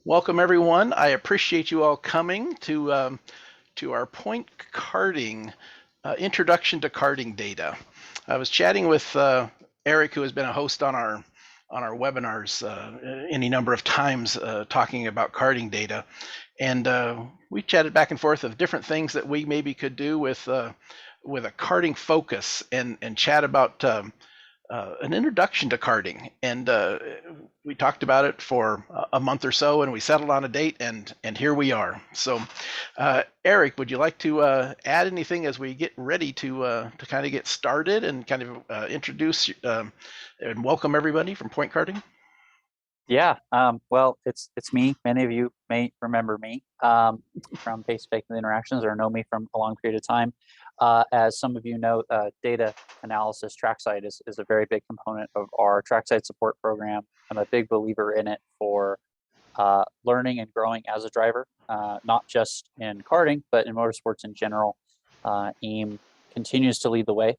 Welcome, everyone. I appreciate you all coming to our point karting introduction to karting data. I was chatting with Eric, who has been a host on our webinars any number of times, talking about karting data, and we chatted back and forth of different things that we maybe could do with a karting focus, and chat about an introduction to karting, and we talked about it for a month or so, and we settled on a date, and here we are. So, Eric, would you like to add anything as we get ready to kind of get started and kind of introduce and welcome everybody from Point Karting? Yeah, well, it's me. Many of you may remember me from face-to-face interactions or know me from a long period of time. As some of you know, data analysis Trackside is a very big component of our Trackside support program. I'm a big believer in it for learning and growing as a driver, not just in karting, but in motorsports in general. AIM continues to lead the way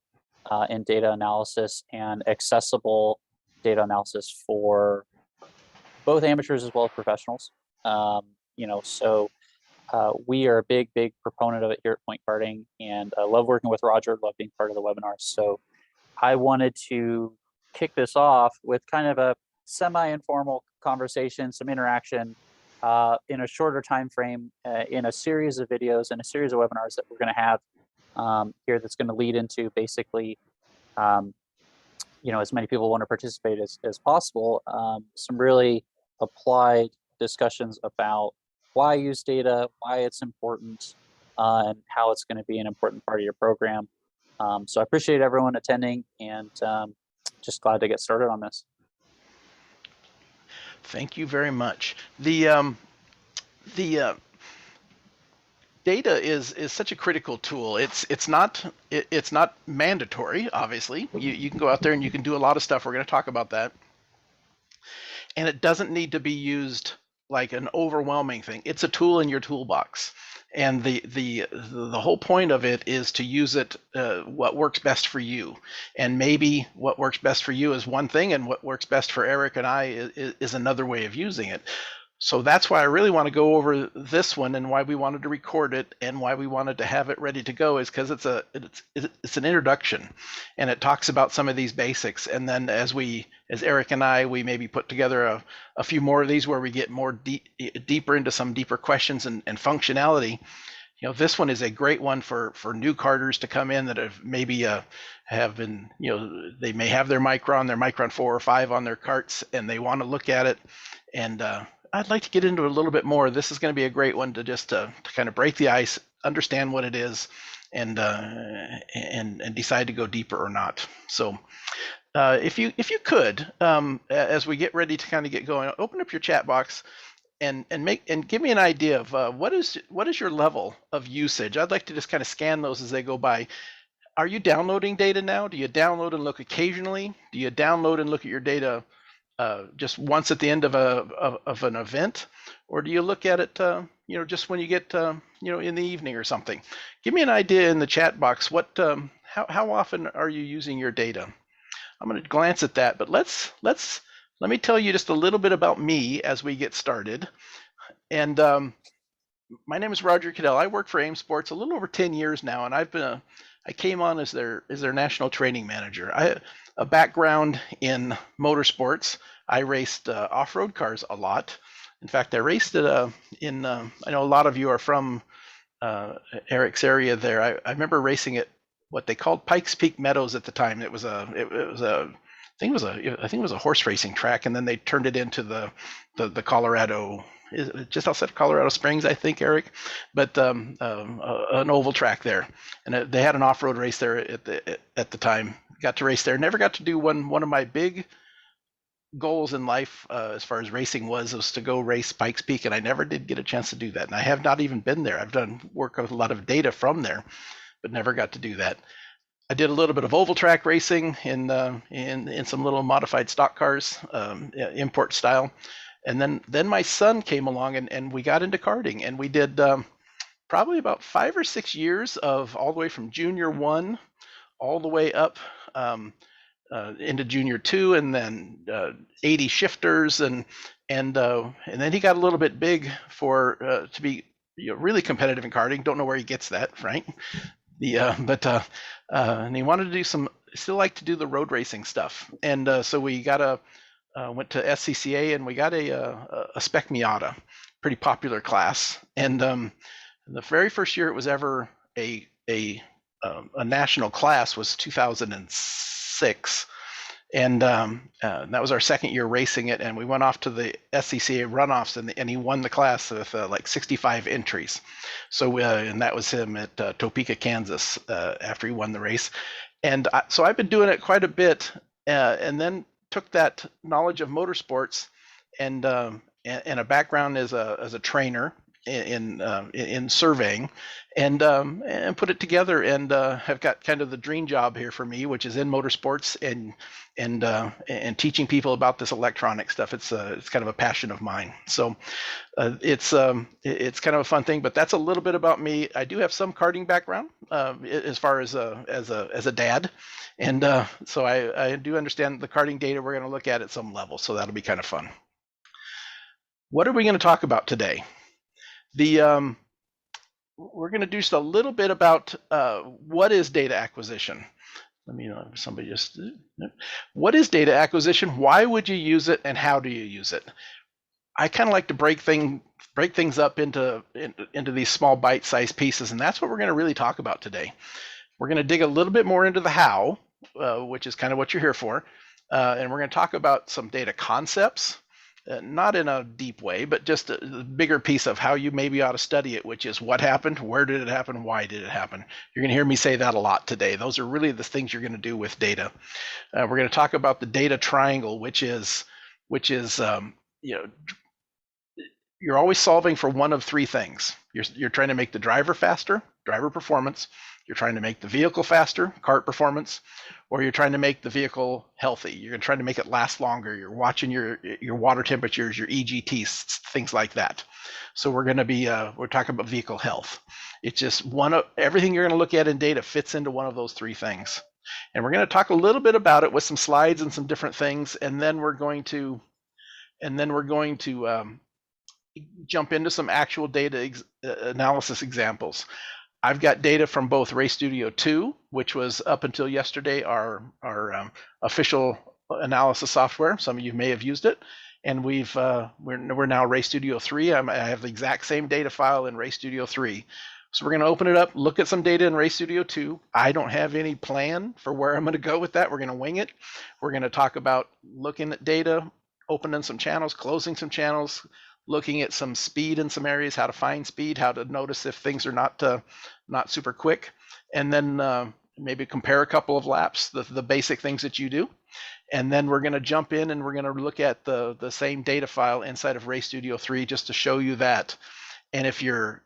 in data analysis and accessible data analysis for both amateurs as well as professionals. So we are a big proponent of it here at Point Karting, and I love working with Roger, love being part of the webinars. So I wanted to kick this off with kind of a semi-informal conversation, some interaction in a shorter time frame, in a series of videos and a series of webinars that we're going to have here that's going to lead into basically as many people want to participate as possible, some really applied discussions about why use data, why it's important, and how it's going to be an important part of your program. So I appreciate everyone attending, and just glad to get started on this. Thank you very much. The data is such a critical tool. It's not mandatory. Obviously, you can go out there and you can do a lot of stuff. We're going to talk about that, and it doesn't need to be used like an overwhelming thing. It's a tool in your toolbox, and the whole point of it is to use it what works best for you. And maybe what works best for you is one thing, and what works best for Eric and I is another way of using it. So that's why I really want to go over this one, and why we wanted to record it, and why we wanted to have it ready to go, is because it's an introduction, and it talks about some of these basics. And then as Eric and I, we maybe put together a few more of these where we get more deeper into some deeper questions and functionality. This one is a great one for new karters to come in that have maybe have been, they may have their Micron 4 or 5 on their karts, and they want to look at it. And I'd like to get into it a little bit more. This is going to be a great one to just to kind of break the ice, understand what it is, and decide to go deeper or not. So if you could, as we get ready to kind of get going, open up your chat box and give me an idea of what is your level of usage. I'd like to just kind of scan those as they go by. Are you downloading data now? Do you download and look occasionally? Do you download and look at your data just once at the end of an event, or do you look at it just when you get in the evening or something? Give me an idea in the chat box. How often are you using your data? I'm going to glance at that, but let me tell you just a little bit about me as we get started. And my name is Roger Caddell. I work for AIM Sports a little over 10 years now, and I came on as their national training manager. I a background in motorsports. I raced off-road cars a lot. In fact, I raced it I know a lot of you are from Eric's area there. I remember racing at what they called Pikes Peak Meadows at the time. It was a I think it was a horse racing track, and then they turned it into the Colorado, just outside of Colorado Springs, I think, Eric, but an oval track there, and they had an off-road race there at the time. Got to race there. Never got to do one of my big goals in life as far as racing was to go race Pikes Peak, and I never did get a chance to do that. And I have not even been there. I've done work with a lot of data from there, but never got to do that. I did a little bit of oval track racing in some little modified stock cars, import style, and then my son came along, and we got into karting, and we did probably about 5 or 6 years of all the way from junior 1 all the way up into junior 2, and then 80 shifters, and and then he got a little bit big for to be really competitive in karting. Don't know where he gets that, right? And he wanted to do some. Still like to do the road racing stuff, and so we got went to SCCA and we got a Spec Miata, pretty popular class. And the very first year it was ever a national class was 2006, and that was our second year racing it. And we went off to the SCCA runoffs, and he won the class with like 65 entries. So and that was him at Topeka, Kansas, after he won the race. And so I've been doing it quite a bit, and then took that knowledge of motorsports and a background as a trainer in surveying, and put it together, and have got kind of the dream job here for me, which is in motorsports and teaching people about this electronic stuff. It's kind of a passion of mine. So it's kind of a fun thing. But that's a little bit about me. I do have some karting background as far as a dad, and so I do understand the karting data we're going to look at some level. So that'll be kind of fun. What are we going to talk about today? We're going to do just a little bit about what is data acquisition. Let me know if somebody just. What is data acquisition? Why would you use it, and how do you use it? I kind of like to break things up into these small bite-sized pieces, and that's what we're going to really talk about today. We're going to dig a little bit more into the how, which is kind of what you're here for, and we're going to talk about some data concepts. Not in a deep way, but just a bigger piece of how you maybe ought to study it, which is what happened, where did it happen, why did it happen. You're going to hear me say that a lot today. Those are really the things you're going to do with data. We're going to talk about the data triangle, which is you're always solving for one of three things. You're trying to make the driver faster, driver performance. You're trying to make the vehicle faster, kart performance, or you're trying to make the vehicle healthy. You're trying to make it last longer. You're watching your water temperatures, your EGTs, things like that. So we're going to be we're talking about vehicle health. It's just everything you're going to look at in data fits into one of those three things. And we're going to talk a little bit about it with some slides and some different things, and then we're going to jump into some actual data analysis examples. I've got data from both Race Studio 2, which was up until yesterday our official analysis software. Some of you may have used it, and we're now Race Studio 3. I have the exact same data file in Race Studio 3. So we're going to open it up, look at some data in Race Studio 2. I don't have any plan for where I'm going to go with that. We're going to wing it. We're going to talk about looking at data, opening some channels, closing some channels, looking at some speed in some areas, how to find speed, how to notice if things are not super quick, and then maybe compare a couple of laps, the basic things that you do. And then we're going to jump in and we're going to look at the same data file inside of Race Studio 3 just to show you that. And if you're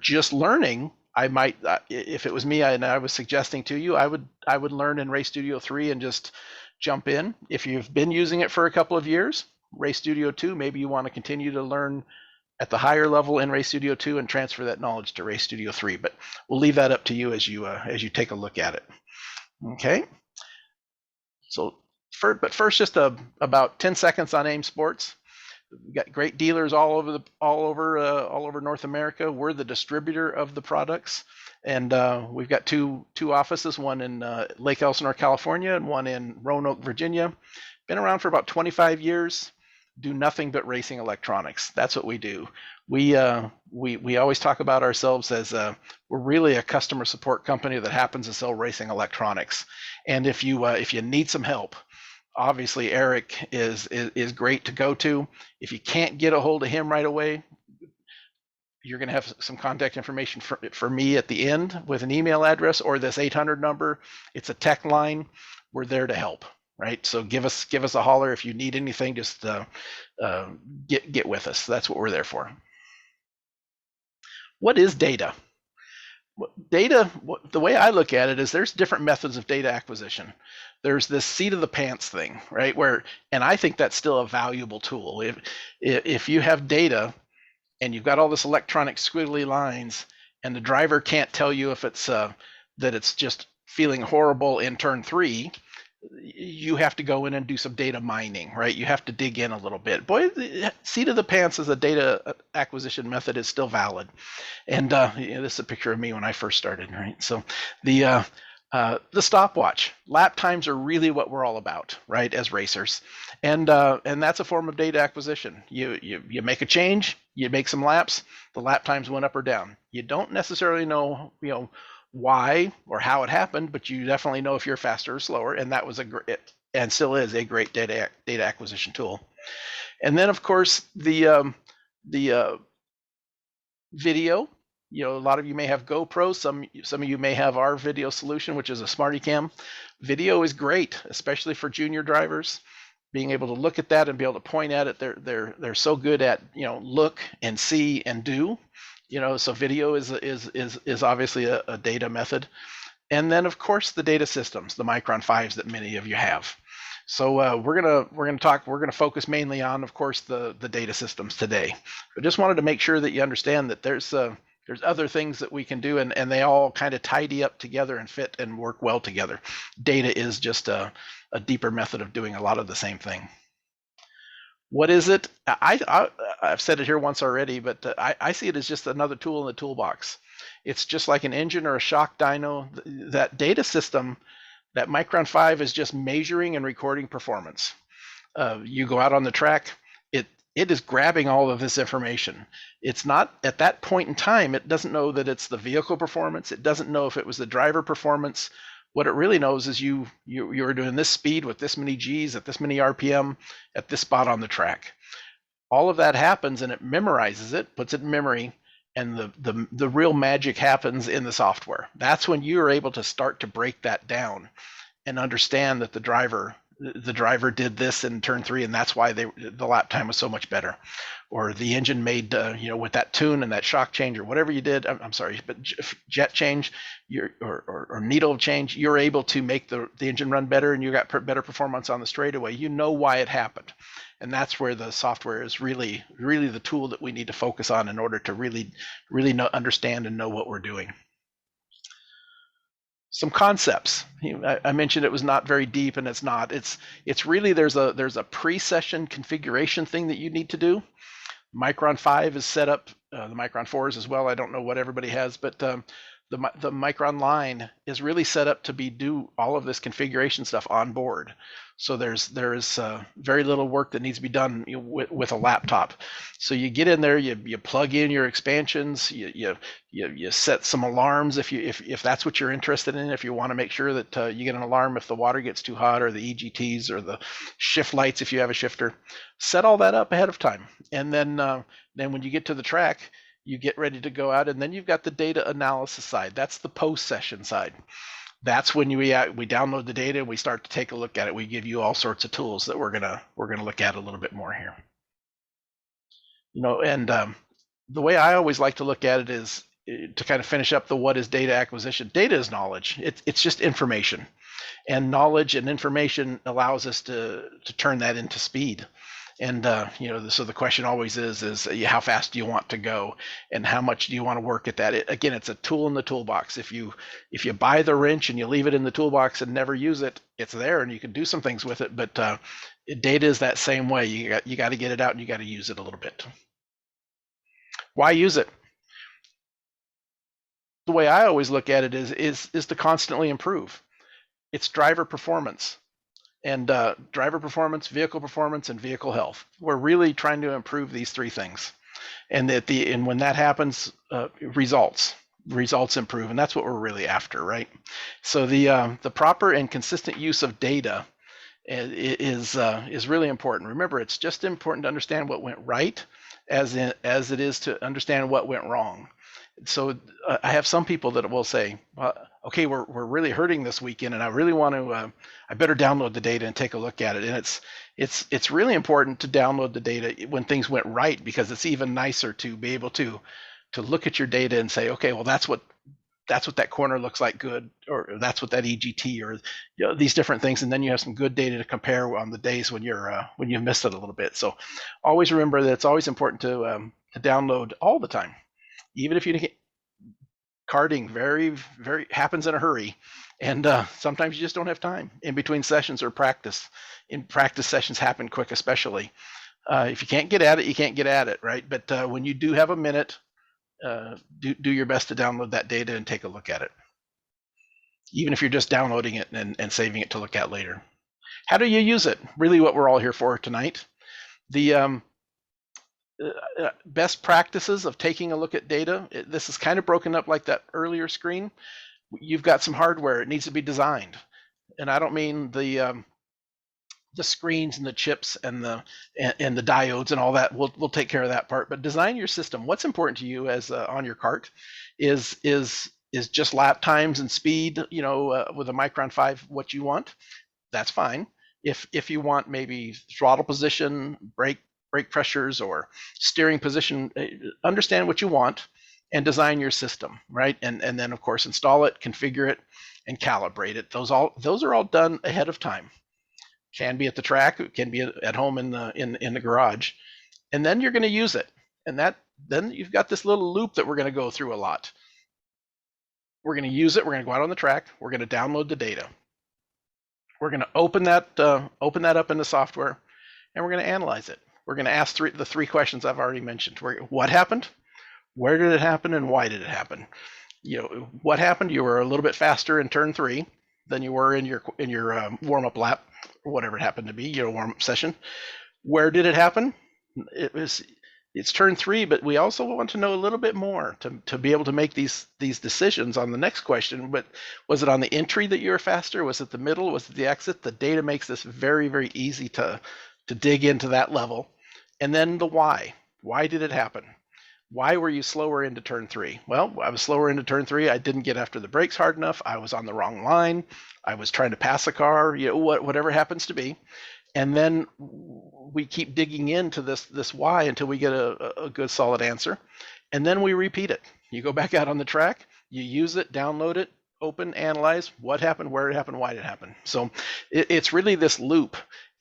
just learning, I might, if it was me and I was suggesting to you, I would learn in Race Studio 3 and just jump in. If you've been using it for a couple of years, Race Studio 2, maybe you want to continue to learn at the higher level in Race Studio 2 and transfer that knowledge to Race Studio 3. But we'll leave that up to you as you take a look at it. Okay. So, first, just about 10 seconds on AIM Sports. We've got great dealers all over North America. We're the distributor of the products, and we've got two offices, one in Lake Elsinore, California, and one in Roanoke, Virginia. Been around for about 25 years. Do nothing but racing electronics. That's what we do. We always talk about ourselves as we're really a customer support company that happens to sell racing electronics. And if you need some help, obviously Eric is great to go to. If you can't get a hold of him right away, you're going to have some contact information for me at the end with an email address or this 800 number. It's a tech line. We're there to help. Right, so give us a holler if you need anything. Just get with us. That's what we're there for. What is data? Data, the way I look at it is there's different methods of data acquisition. There's this seat of the pants thing, right? And I think that's still a valuable tool. If you have data and you've got all this electronic squiggly lines, and the driver can't tell you if it's that it's just feeling horrible in turn 3. you have to go in and do some data mining, right? You have to dig in a little bit. Boy, the seat of the pants as a data acquisition method is still valid. And this is a picture of me when I first started, right? So the stopwatch, lap times are really what we're all about, right? As racers, and that's a form of data acquisition. You make a change, you make some laps, the lap times went up or down. You don't necessarily know, why or how it happened, but you definitely know if you're faster or slower, and that was and still is a great data acquisition tool. And then of course the video. A lot of you may have GoPro. Some of you may have our video solution, which is a SmartyCam. Video is great, especially for junior drivers. Being able to look at that and be able to point at it, they're so good at look and see and do. So video is obviously a data method. And then of course the data systems, the Micron 5s that many of you have. So we're gonna focus mainly on, of course, the data systems today. But just wanted to make sure that you understand that there's other things that we can do, and they all kind of tidy up together and fit and work well together. Data is just a deeper method of doing a lot of the same thing. What is it? I've said it here once already, but I see it as just another tool in the toolbox. It's just like an engine or a shock dyno. That data system, that Micron 5 is just measuring and recording performance. You go out on the track, it is grabbing all of this information. It's not, at that point in time, it doesn't know that it's the vehicle performance. It doesn't know if it was the driver performance. What it really knows is you were doing this speed with this many Gs at this many RPM at this spot on the track. All of that happens, and it memorizes it, puts it in memory, and the real magic happens in the software. That's when you're able to start to break that down and understand that the driver did this in turn 3, and that's why the lap time was so much better, or the engine made with that tune and that shock change or whatever you did. I'm sorry, but jet change, or needle change, you're able to make the engine run better, and you got better performance on the straightaway. You know why it happened, and that's where the software is really the tool that we need to focus on in order to really understand and know what we're doing. Some concepts. I mentioned it was not very deep, and it's not. It's really there's a pre-session configuration thing that you need to do. Micron 5 is set up, the Micron 4s as well. I don't know what everybody has, but the Micron line is really set up to do all of this configuration stuff on board. So there's very little work that needs to be done with a laptop. So you get in there, you plug in your expansions, you set some alarms if that's what you're interested in. If you want to make sure that you get an alarm if the water gets too hot, or the EGTs, or the shift lights if you have a shifter, set all that up ahead of time. And then when you get to the track, you get ready to go out, and then you've got the data analysis side. That's the post-session side. That's when we download the data and we start to take a look at it. We give you all sorts of tools that we're gonna look at a little bit more here. And the way I always like to look at it is to kind of finish up the what is data acquisition. Data is knowledge. It's just information, and knowledge and information allows us to turn that into speed. And so the question always is how fast do you want to go, and how much do you want to work at that? Again, it's a tool in the toolbox. If you buy the wrench and you leave it in the toolbox and never use it, it's there and you can do some things with it. But data is that same way. You got to get it out and you got to use it a little bit. Why use it? The way I always look at it is to constantly improve. It's driver performance. And driver performance, vehicle performance, and vehicle health. We're really trying to improve these three things, and when that happens, results improve, and that's what we're really after, right? So the proper and consistent use of data is really important. Remember, it's just important to understand what went right, as it is to understand what went wrong. So I have some people that will say, well, okay, we're really hurting this weekend, and I really want to. I better download the data and take a look at it. And it's really important to download the data when things went right, because it's even nicer to be able to look at your data and say, okay, well that's what that corner looks like good, or that's what that EGT, or these different things, and then you have some good data to compare on the days when you missed it a little bit. So always remember that it's always important to download all the time. Even if you karting very happens in a hurry, And sometimes you just don't have time in between sessions or practice. In practice sessions happen quick, especially. If you can't get at it, you can't get at it, right? But when you do have a minute, do your best to download that data and take a look at it, even if you're just downloading it and saving it to look at later. How do you use it? Really what we're all here for tonight. The best practices of taking a look at data, this is kind of broken up like that earlier screen. You've got some hardware, it needs to be designed. And I don't mean the screens and the chips and the diodes and all that. We'll take care of that part. But design your system. What's important to you as on your kart is just lap times and speed. With a Micron 5, what you want, that's fine. If you want maybe throttle position, brake pressures, or steering position, understand what you want and design your system, right? And then of course install it, configure it, and calibrate it. Those are all done ahead of time. Can be at the track, it can be at home in the garage, and then you're going to use it. And then you've got this little loop that we're going to go through a lot. We're going to use it. We're going to go out on the track. We're going to download the data. We're going to open that up in the software, and we're going to analyze it. We're going to ask the three questions I've already mentioned. What happened? Where did it happen? And why did it happen? What happened? You were a little bit faster in turn 3 than you were in your warm-up lap, or whatever it happened to be, warm-up session. Where did it happen? It's turn 3, but we also want to know a little bit more to be able to make these decisions on the next question. But was it on the entry that you were faster? Was it the middle? Was it the exit? The data makes this very, very easy to dig into that level. And then the why. Why did it happen? Why were you slower into turn 3? Well, I was slower into turn 3. I didn't get after the brakes hard enough. I was on the wrong line. I was trying to pass a car, whatever happens to be. And then we keep digging into this why until we get a good solid answer. And then we repeat it. You go back out on the track, you use it, download it, open, analyze what happened, where it happened, why did it happen. So it's really this loop.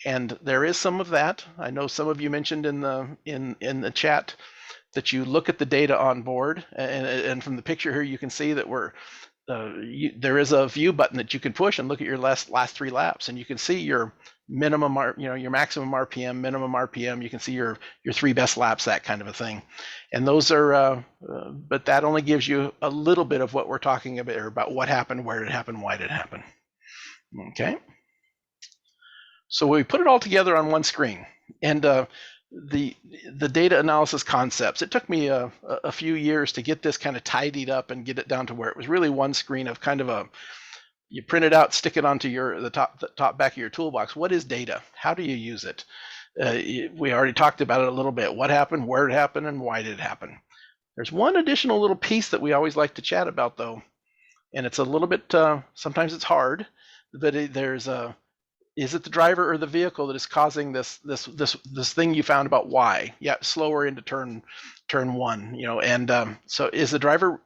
And there is some of that. I know some of you mentioned in the chat that you look at the data on board, and from the picture here you can see that there is a view button that you can push and look at your last 3 laps, and you can see your minimum, your maximum RPM, minimum RPM. You can see your 3 best laps, that kind of a thing. And those are, but that only gives you a little bit of what we're talking about what happened, where it happened, why did it happen. Okay. So we put it all together on one screen, and the data analysis concepts. It took me a few years to get this kind of tidied up and get it down to where it was really one screen of kind of you print it out, stick it onto the top back of your toolbox. What is data? How do you use it? We already talked about it a little bit. What happened, where it happened, and why did it happen? There's one additional little piece that we always like to chat about, though, and it's a little bit, sometimes it's hard, but is it the driver or the vehicle that is causing this thing you found about why? Yeah, slower into turn 1, and so is the driver?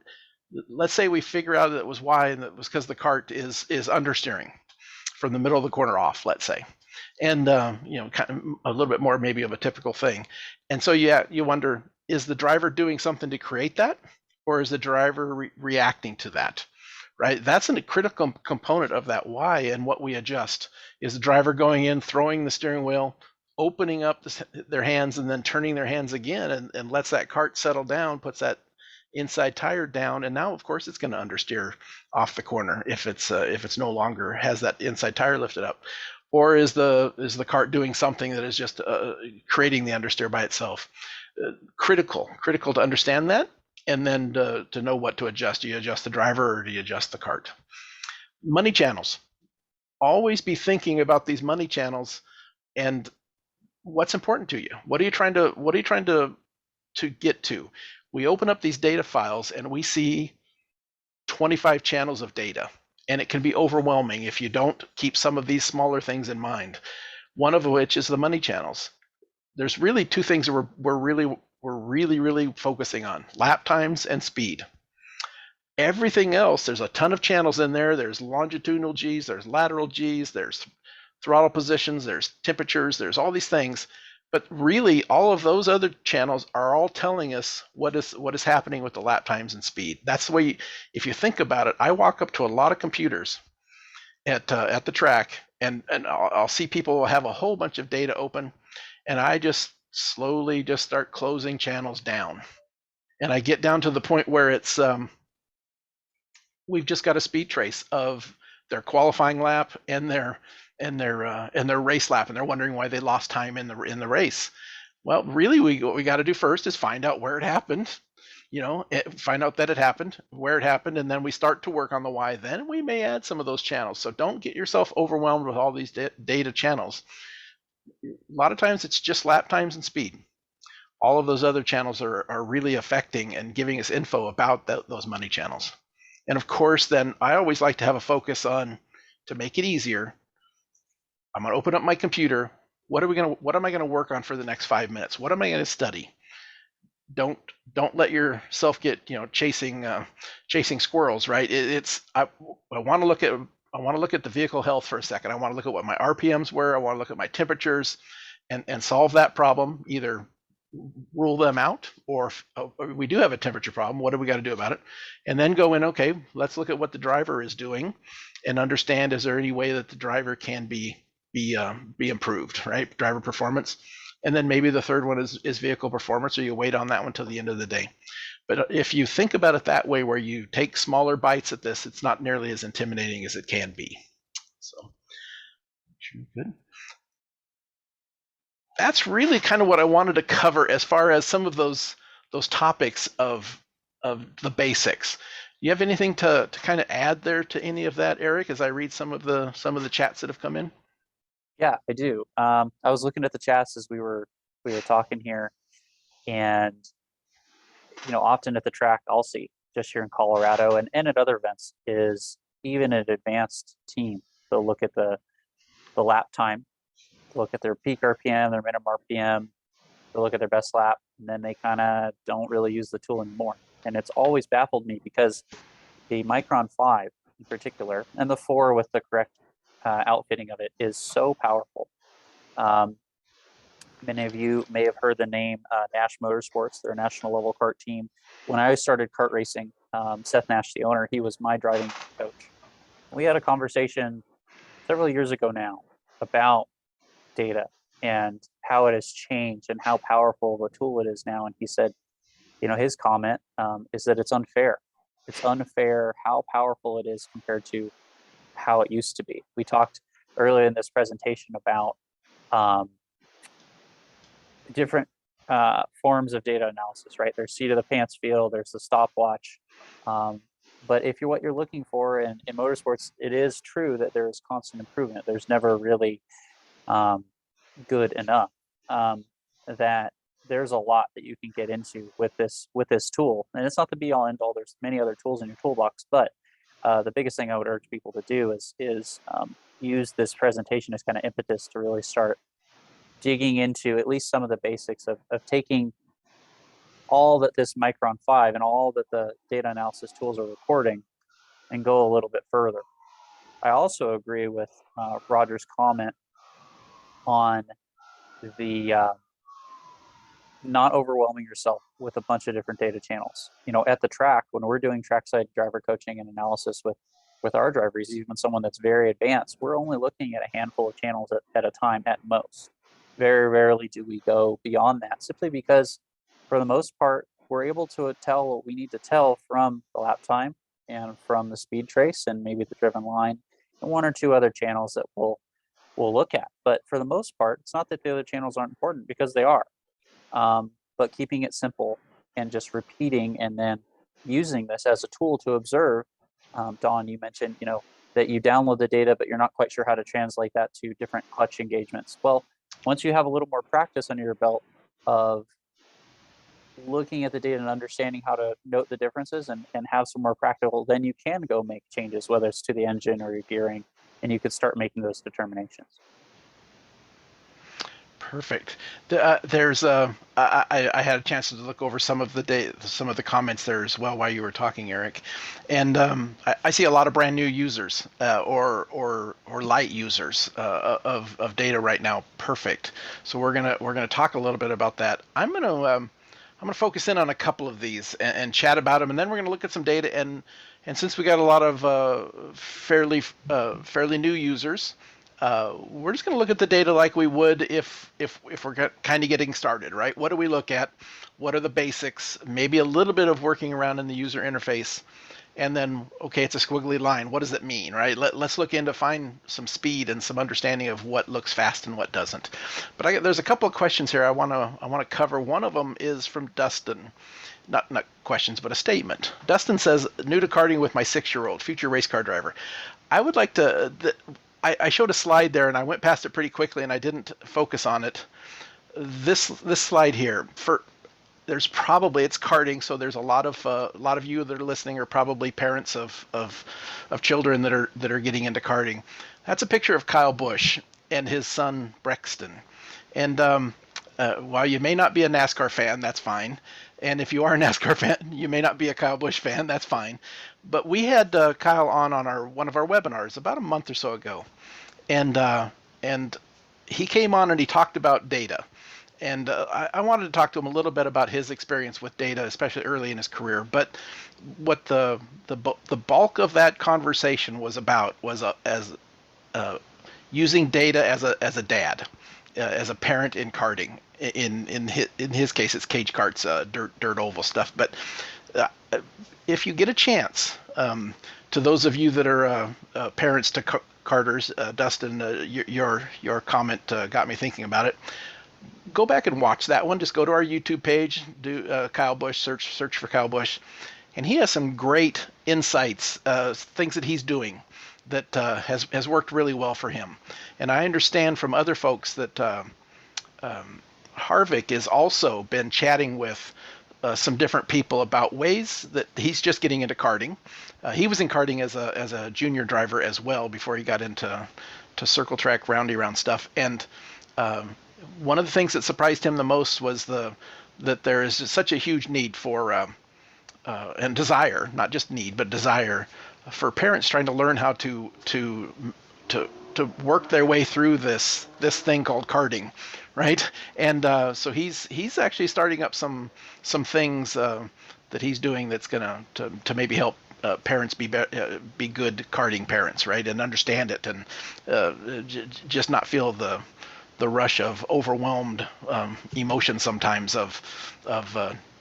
Let's say we figure out that it was why, and it was because the kart is understeering from the middle of the corner off, let's say, and kind of a little bit more maybe of a typical thing, and so you wonder, is the driver doing something to create that, or is the driver reacting to that? Right, that's a critical component of that why, and what we adjust is the driver going in, throwing the steering wheel, opening up their hands, and then turning their hands again, and lets that kart settle down, puts that inside tire down, and now of course it's going to understeer off the corner if it's no longer has that inside tire lifted up. Or is the kart doing something that is just creating the understeer by itself? Critical to understand that, and then to know what to adjust. Do you adjust the driver, or do you adjust the kart? Money channels. Always be thinking about these money channels and what's important to you. What are you trying to get to? We open up these data files and we see 25 channels of data, and it can be overwhelming if you don't keep some of these smaller things in mind. One of which is the money channels. There's really 2 things that we're really focusing on: lap times and speed. Everything else, there's a ton of channels in there. There's longitudinal Gs, there's lateral Gs, there's throttle positions, there's temperatures, there's all these things. But really, all of those other channels are all telling us what is happening with the lap times and speed. That's the way, if you think about it, I walk up to a lot of computers at the track, and I'll see people have a whole bunch of data open, and I just slowly just start closing channels down, and I get down to the point where it's we've just got a speed trace of their qualifying lap and their race lap, and they're wondering why they lost time in the race. Well, really, what we got to do first is find out where it happened. Find out that it happened, where it happened, and then we start to work on the why. Then we may add some of those channels. So don't get yourself overwhelmed with all these data channels. A lot of times it's just lap times and speed. All of those other channels are really affecting and giving us info about those money channels. And of course, then I always like to have a focus on, to make it easier, I'm going to open up my computer. What am I going to work on for the next 5 minutes? What am I going to study? Don't let yourself get chasing squirrels, right? I want to look at the vehicle health for a second. I want to look at what my RPMs were. I want to look at my temperatures and solve that problem. Either rule them out, or if we do have a temperature problem, what do we got to do about it? And then go in, okay, let's look at what the driver is doing and understand, is there any way that the driver can be improved, right? Driver performance. And then maybe the third one is vehicle performance, or you wait on that one till the end of the day. But if you think about it that way, where you take smaller bites at this, it's not nearly as intimidating as it can be. So good. That's really kind of what I wanted to cover as far as some of those topics of the basics. Do you have anything to kind of add there to any of that, Eric, as I read some of the chats that have come in? Yeah, I do. I was looking at the chats as we were talking here, and often at the track I'll see, just here in Colorado and at other events, is even an advanced team. They'll look at the lap time, look at their peak RPM, their minimum RPM, they'll look at their best lap, and then they kind of don't really use the tool anymore. And it's always baffled me, because the Micron 5 in particular, and the 4 with the correct outfitting of it, is so powerful. Many of you may have heard the name Nash Motorsports. They're a national level kart team. When I started kart racing, Seth Nash, the owner, he was my driving coach. We had a conversation several years ago now about data and how it has changed and how powerful of a tool it is now. And he said, his comment is that it's unfair. It's unfair how powerful it is compared to how it used to be. We talked earlier in this presentation about different forms of data analysis, right? There's seat of the pants feel, there's the stopwatch. But if what you're looking for in motorsports, it is true that there is constant improvement. There's never really good enough. That there's a lot that you can get into with this tool, and it's not the be all end all. There's many other tools in your toolbox, but the biggest thing I would urge people to do is use this presentation as kind of impetus to really start digging into at least some of the basics of taking all that this Micron 5 and all that the data analysis tools are recording and go a little bit further. I also agree with Roger's comment on the not overwhelming yourself with a bunch of different data channels. At the track, when we're doing trackside driver coaching and analysis with our drivers, even someone that's very advanced, we're only looking at a handful of channels at a time at most. Very rarely do we go beyond that, simply because for the most part, we're able to tell what we need to tell from the lap time and from the speed trace and maybe the driven line and one or two other channels that we'll look at. But for the most part, it's not that the other channels aren't important, because they are. But keeping it simple and just repeating and then using this as a tool to observe. Dawn, you mentioned, that you download the data, but you're not quite sure how to translate that to different clutch engagements. Well, once you have a little more practice under your belt of looking at the data and understanding how to note the differences and have some more practical, then you can go make changes, whether it's to the engine or your gearing, and you could start making those determinations. Perfect. There's I had a chance to look over some of the comments there as well while you were talking, Eric, and I see a lot of brand new users or light users of data right now. Perfect. So we're gonna talk a little bit about that. I'm gonna going to focus in on a couple of these and chat about them, and then we're going to look at some data. And since we got a lot of fairly new users, we're just going to look at the data like we would if we're kind of getting started, right? What do we look at? What are the basics? Maybe a little bit of working around in the user interface. And then, okay, it's a squiggly line. What does it mean, right? Let's look in to find some speed and some understanding of what looks fast and what doesn't. But there's a couple of questions here I want to cover. One of them is from Dustin. Not questions, but a statement. Dustin says, new to karting with my 6-year-old, future race car driver. I would like to, I showed a slide there and I went past it pretty quickly and I didn't focus on it. This slide here, there's probably, it's karting, so there's a lot of you that are listening are probably parents of children that are getting into karting. That's a picture of Kyle Busch and his son Brexton. And while you may not be a NASCAR fan, that's fine. And if you are a NASCAR fan, you may not be a Kyle Busch fan, that's fine. But we had Kyle on one of our webinars about a month or so ago, and he came on and he talked about data. And I wanted to talk to him a little bit about his experience with data, especially early in his career. But what the bulk of that conversation was about was using data as a dad, as a parent in karting. In his case, it's cage karts, dirt oval stuff. But if you get a chance, to those of you that are parents to karters, Dustin, your comment got me thinking about it. Go back and watch that one. Just go to our YouTube page, do Kyle Busch, search for Kyle Busch, and he has some great insights, things that he's doing that has worked really well for him. And I understand from other folks that Harvick has also been chatting with some different people about ways that he's just getting into karting. He was in karting as a junior driver as well before he got into circle track roundy round stuff. And one of the things that surprised him the most was that there is such a huge need for and desire, not just need, but desire for parents trying to learn how to work their way through this thing called karting, right? And so he's actually starting up some things that he's doing that's gonna to maybe help parents be good karting parents, right? And understand it and just not feel the rush of overwhelmed emotion sometimes of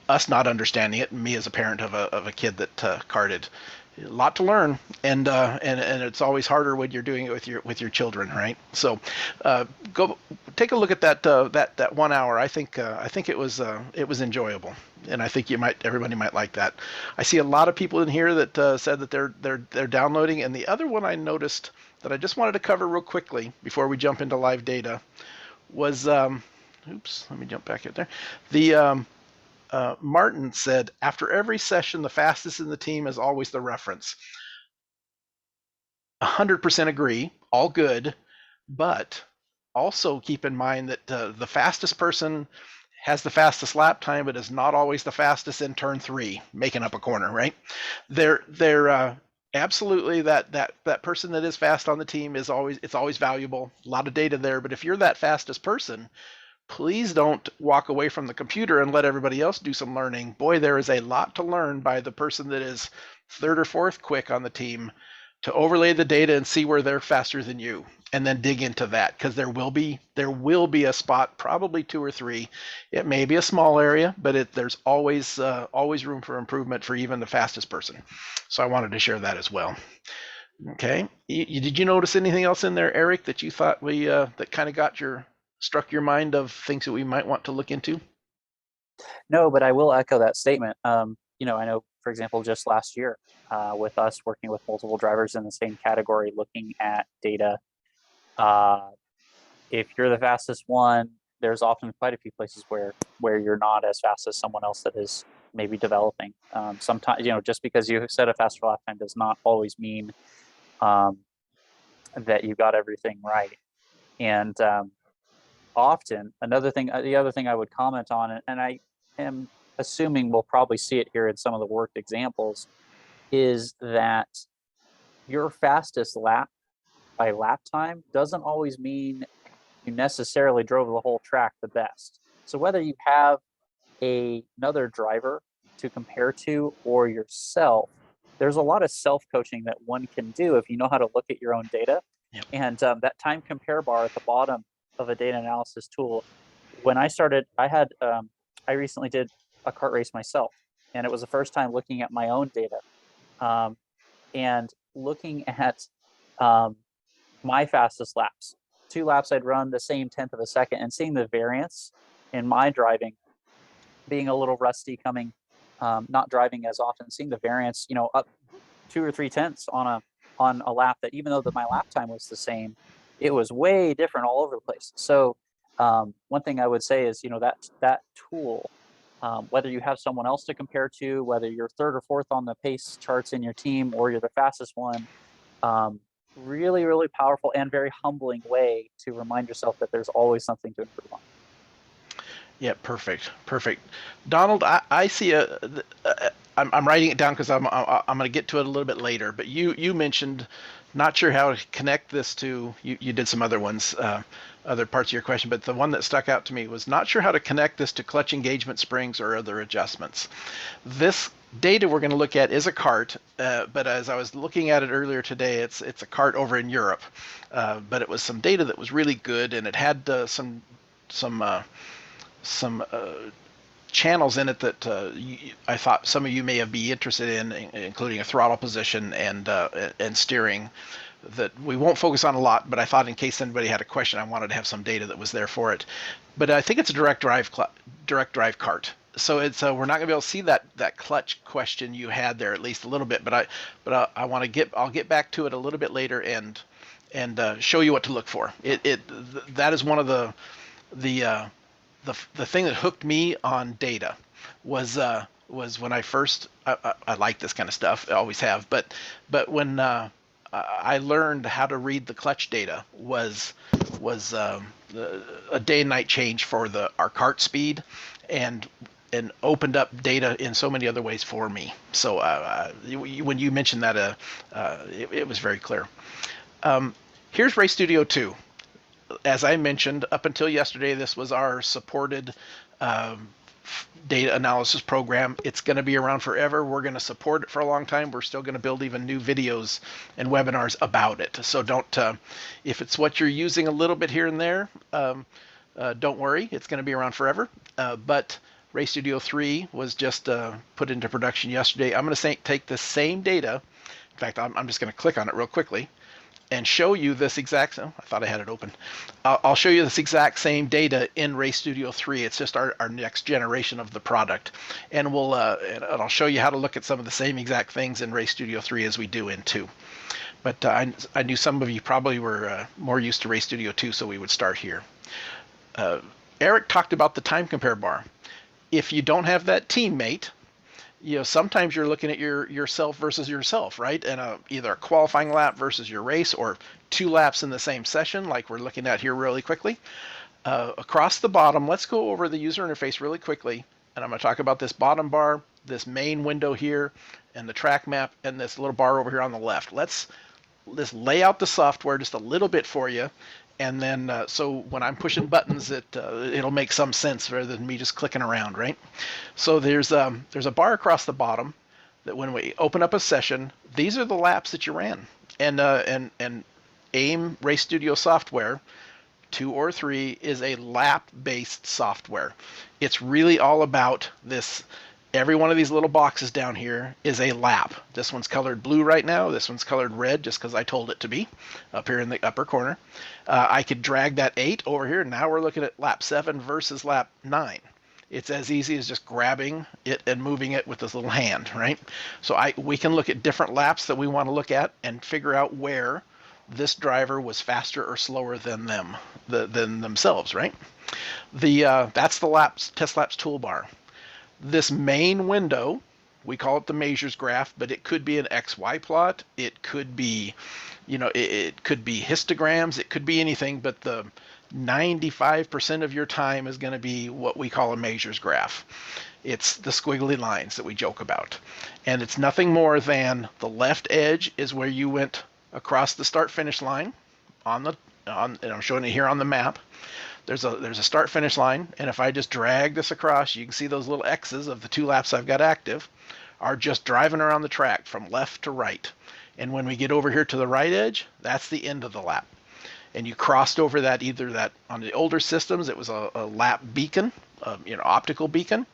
us not understanding it, and me as a parent of a kid that karted. A lot to learn, and it's always harder when you're doing it with your children, right? So go take a look at that 1 hour. I think it was enjoyable, and I think everybody might like that. I see a lot of people in here that said that they're downloading, and the other one I noticed that I just wanted to cover real quickly before we jump into live data was oops, let me jump back in there. The Martin said, after every session, the fastest in the team is always the reference. 100% agree, all good, but also keep in mind that the fastest person has the fastest lap time, but is not always the fastest in turn 3, making up a corner, right? They're absolutely that person that is fast on the team it's always valuable. A lot of data there, but if you're that fastest person, please don't walk away from the computer and let everybody else do some learning. Boy, there is a lot to learn by the person that is 3rd or 4th quick on the team to overlay the data and see where they're faster than you, and then dig into that, because there will be a spot, probably 2 or 3. It may be a small area, but there's always room for improvement for even the fastest person. So I wanted to share that as well. Okay, did you notice anything else in there, Eric, that you thought that kind of struck your mind of things that we might want to look into? No, but I will echo that statement. I know, for example, just last year, with us working with multiple drivers in the same category, looking at data, if you're the fastest one, there's often quite a few places where you're not as fast as someone else that is maybe developing. Sometimes, just because you set a faster lap time does not always mean that you got everything right. And often, the other thing I would comment on, and I am assuming we'll probably see it here in some of the worked examples, is that your fastest lap by lap time doesn't always mean you necessarily drove the whole track the best. So whether you have another driver to compare to or yourself, there's a lot of self-coaching that one can do if you know how to look at your own data. Yep. And that time compare bar at the bottom of a data analysis tool, when I started, I recently did a kart race myself, and it was the first time looking at my own data, um, and looking at um, my fastest laps. 2 laps I'd run the same tenth of a second, and seeing the variance in my driving, being a little rusty coming, not driving as often, seeing the variance, up 2 or 3 tenths on a lap, that even though my lap time was the same, it was way different all over the place. So one thing I would say is, that tool, whether you have someone else to compare to, whether you're third or fourth on the pace charts in your team, or you're the fastest one, really, really powerful and very humbling way to remind yourself that there's always something to improve on. Yeah, perfect. Donald, I see I'm writing it down because I'm going to get to it a little bit later. But you mentioned not sure how to connect this to you did some other ones, other parts of your question, but the one that stuck out to me was not sure how to connect this to clutch engagement springs or other adjustments. This data we're going to look at is a kart, but as I was looking at it earlier today, it's a kart over in Europe, but it was some data that was really good, and it had some channels in it that I thought some of you may be interested in, including a throttle position and steering, that we won't focus on a lot, but I thought in case anybody had a question, I wanted to have some data that was there for it. But I think it's a direct drive kart. So it's we're not going to be able to see that clutch question you had there, at least a little bit. But I want to I'll get back to it a little bit later and show you what to look for. That is one of the thing that hooked me on data was when I first I like this kind of stuff, I always have, but when I learned how to read the clutch data was a day and night change for our kart speed, and opened up data in so many other ways for me. So when you mentioned that, it was very clear. Here's Race Studio 2. As I mentioned, up until yesterday, this was our supported data analysis program. It's going to be around forever. We're going to support it for a long time. We're still going to build even new videos and webinars about it. So don't, if it's what you're using a little bit here and there, don't worry. It's going to be around forever. But Race Studio 3 was just put into production yesterday. I'm going to take the same data. In fact, I'm just going to click on it real quickly and show you this exact, I thought I had it open. I'll show you this exact same data in Race Studio 3. It's just our next generation of the product. And and I'll show you how to look at some of the same exact things in Race Studio 3 as we do in 2. But I knew some of you probably were more used to Race Studio 2, so we would start here. Eric talked about the time compare bar. If you don't have that teammate, sometimes you're looking at yourself versus yourself, right? And either a qualifying lap versus your race, or 2 laps in the same session, like we're looking at here really quickly. Across the bottom, let's go over the user interface really quickly. And I'm going to talk about this bottom bar, this main window here, and the track map, and this little bar over here on the left. Let's lay out the software just a little bit for you. And then, so when I'm pushing buttons, it'll make some sense rather than me just clicking around, right? So there's a bar across the bottom that when we open up a session, these are the laps that you ran. And AIM Race Studio software 2 or 3 is a lap-based software. It's really all about this. Every one of these little boxes down here is a lap. This one's colored blue right now. This one's colored red just because I told it to be up here in the upper corner. I could drag that 8 over here. Now we're looking at lap 7 versus lap 9. It's as easy as just grabbing it and moving it with this little hand, right? So we can look at different laps that we want to look at and figure out where this driver was faster or slower than themselves, right? That's the test laps toolbar. This main window, we call it the measures graph, but it could be an XY plot. It could be, it could be histograms. It could be anything, but the 95% of your time is going to be what we call a measures graph. It's the squiggly lines that we joke about. And it's nothing more than the left edge is where you went across the start-finish line and I'm showing it here on the map. there's a start finish line, and if I just drag this across, you can see those little X's of the 2 laps I've got active are just driving around the track from left to right. And when we get over here to the right edge, that's the end of the lap. And you crossed over that, either that on the older systems it was a lap beacon, optical beacon.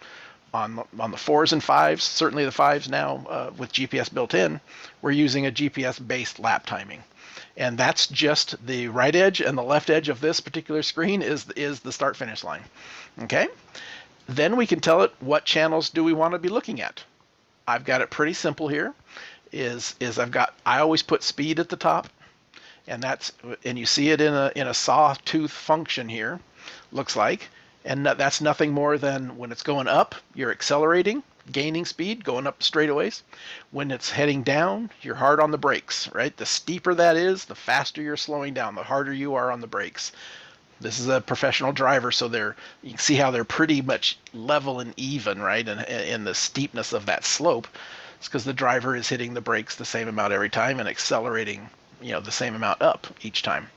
On the 4s and 5s, certainly the 5s now with GPS built in, we're using a GPS based lap timing. And that's just the right edge, and the left edge of this particular screen is the start finish line. Okay? Then we can tell it what channels do we want to be looking at. I've got it pretty simple here. I always put speed at the top, and you see it in a sawtooth function here, looks like. And that's nothing more than when it's going up, you're accelerating, gaining speed, going up straightaways. When it's heading down, you're hard on the brakes, right? The steeper that is, the faster you're slowing down, the harder you are on the brakes. This is a professional driver, so you can see how they're pretty much level and even, right? And in the steepness of that slope, it's because the driver is hitting the brakes the same amount every time and accelerating, the same amount up each time.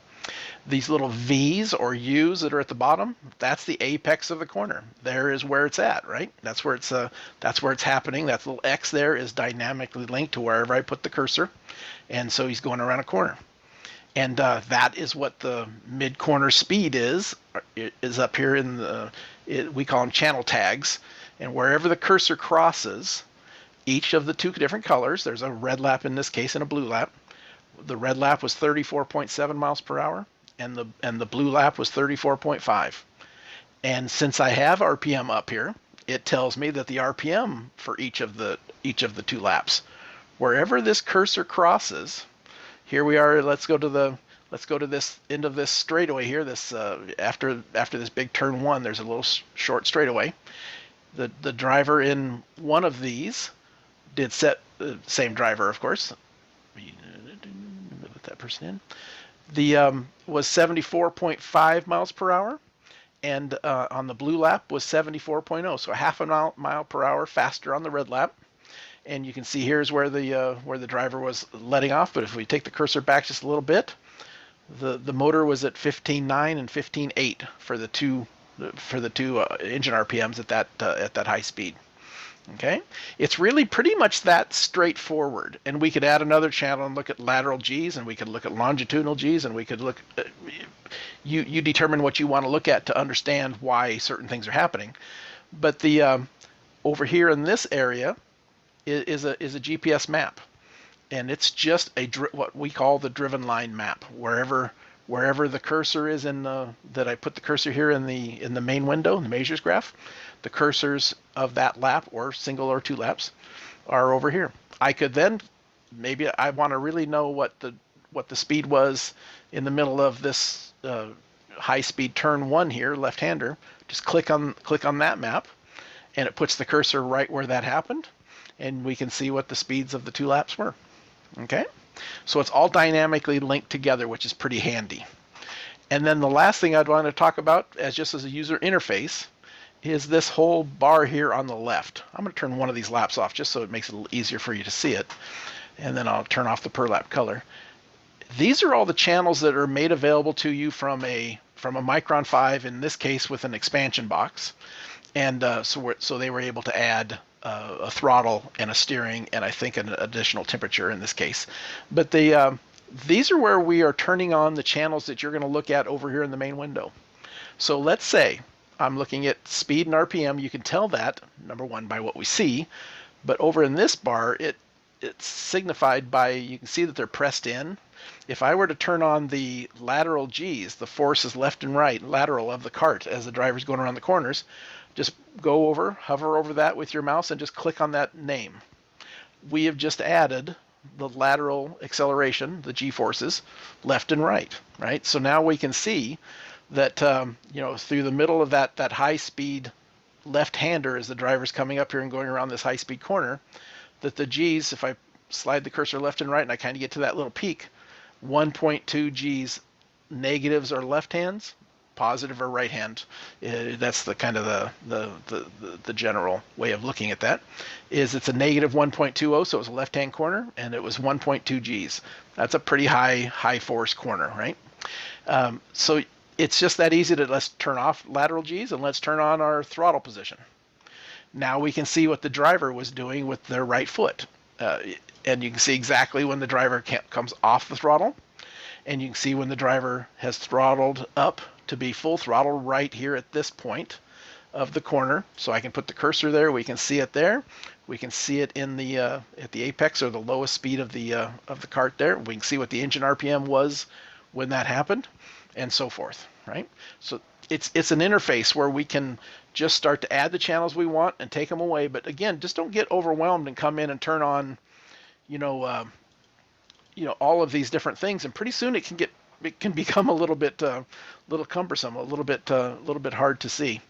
These little V's or U's that are at the bottom, that's the apex of the corner. There is where it's at, right? That's where it's happening. That little X there is dynamically linked to wherever I put the cursor. And so he's going around a corner. And that is what the mid-corner speed is up here we call them channel tags. And wherever the cursor crosses each of the 2 different colors, there's a red lap in this case and a blue lap. The red lap was 34.7 miles per hour, and the blue lap was 34.5. And since I have RPM up here, it tells me that the RPM for each of the 2 laps, wherever this cursor crosses, here we are. Let's go to this end of this straightaway here. This after this big turn 1, there's a little short straightaway. The driver in one of these did set the same driver, of course. Put that person in. The was 74.5 miles per hour, and on the blue lap was 74.0, so a half a mile per hour faster on the red lap. And you can see here's where the driver was letting off. But if we take the cursor back just a little bit, the motor was at 15.9 and 15.8 for the two engine RPMs at that high speed. Okay, it's really pretty much that straightforward. And we could add another channel and look at lateral G's, and we could look at longitudinal G's, and we could look. You determine what you want to look at to understand why certain things are happening. But the over here in this area is a GPS map, and it's just what we call the driven line map. Wherever the cursor is that I put the cursor here in the main window, in the measures graph, the cursors of that lap, or single or 2 laps, are over here. I could then, maybe I want to really know what the speed was in the middle of this high speed turn 1 here, left-hander. Just click on that map, and it puts the cursor right where that happened, and we can see what the speeds of the 2 laps were. Okay, so it's all dynamically linked together, which is pretty handy. And then the last thing I'd want to talk about, as a user interface, is this whole bar here on the left. I'm going to turn one of these laps off just so it makes it a little easier for you to see it. And then I'll turn off the per lap color. These are all the channels that are made available to you from a Micron 5, in this case with an expansion box. And so they were able to add a throttle and a steering, and I think an additional temperature in this case. But these are where we are turning on the channels that you're going to look at over here in the main window. So let's say I'm looking at speed and RPM. You can tell that, number one, by what we see, but over in this bar, it's signified by, you can see that they're pressed in. If I were to turn on the lateral G's, the forces left and right, lateral of the kart as the driver's going around the corners, just hover over that with your mouse and just click on that name. We have just added the lateral acceleration, the G forces, left and right, right? So now we can see that, through the middle of that high speed left-hander as the driver's coming up here and going around this high speed corner, that the G's, if I slide the cursor left and right and I kind of get to that little peak, 1.2 G's negatives are left hands, positive or right hand. That's the kind of the general way of looking at that. It's a negative 1.20, so it was a left-hand corner, and it was 1.2 G's. That's a pretty high force corner, right? So it's just that easy to let's turn off lateral G's and let's turn on our throttle position. Now we can see what the driver was doing with their right foot. And you can see exactly when the driver comes off the throttle, and you can see when the driver has throttled up to be full throttle right here at this point of the corner. So I can put the cursor there. We can see it there. We can see it in the at the apex or the lowest speed of the kart there. We can see what the engine RPM was when that happened, and so forth. Right. So it's an interface where we can just start to add the channels we want and take them away. But again, just don't get overwhelmed and come in and turn on, all of these different things, and pretty soon it can become a little bit cumbersome, a little bit hard to see.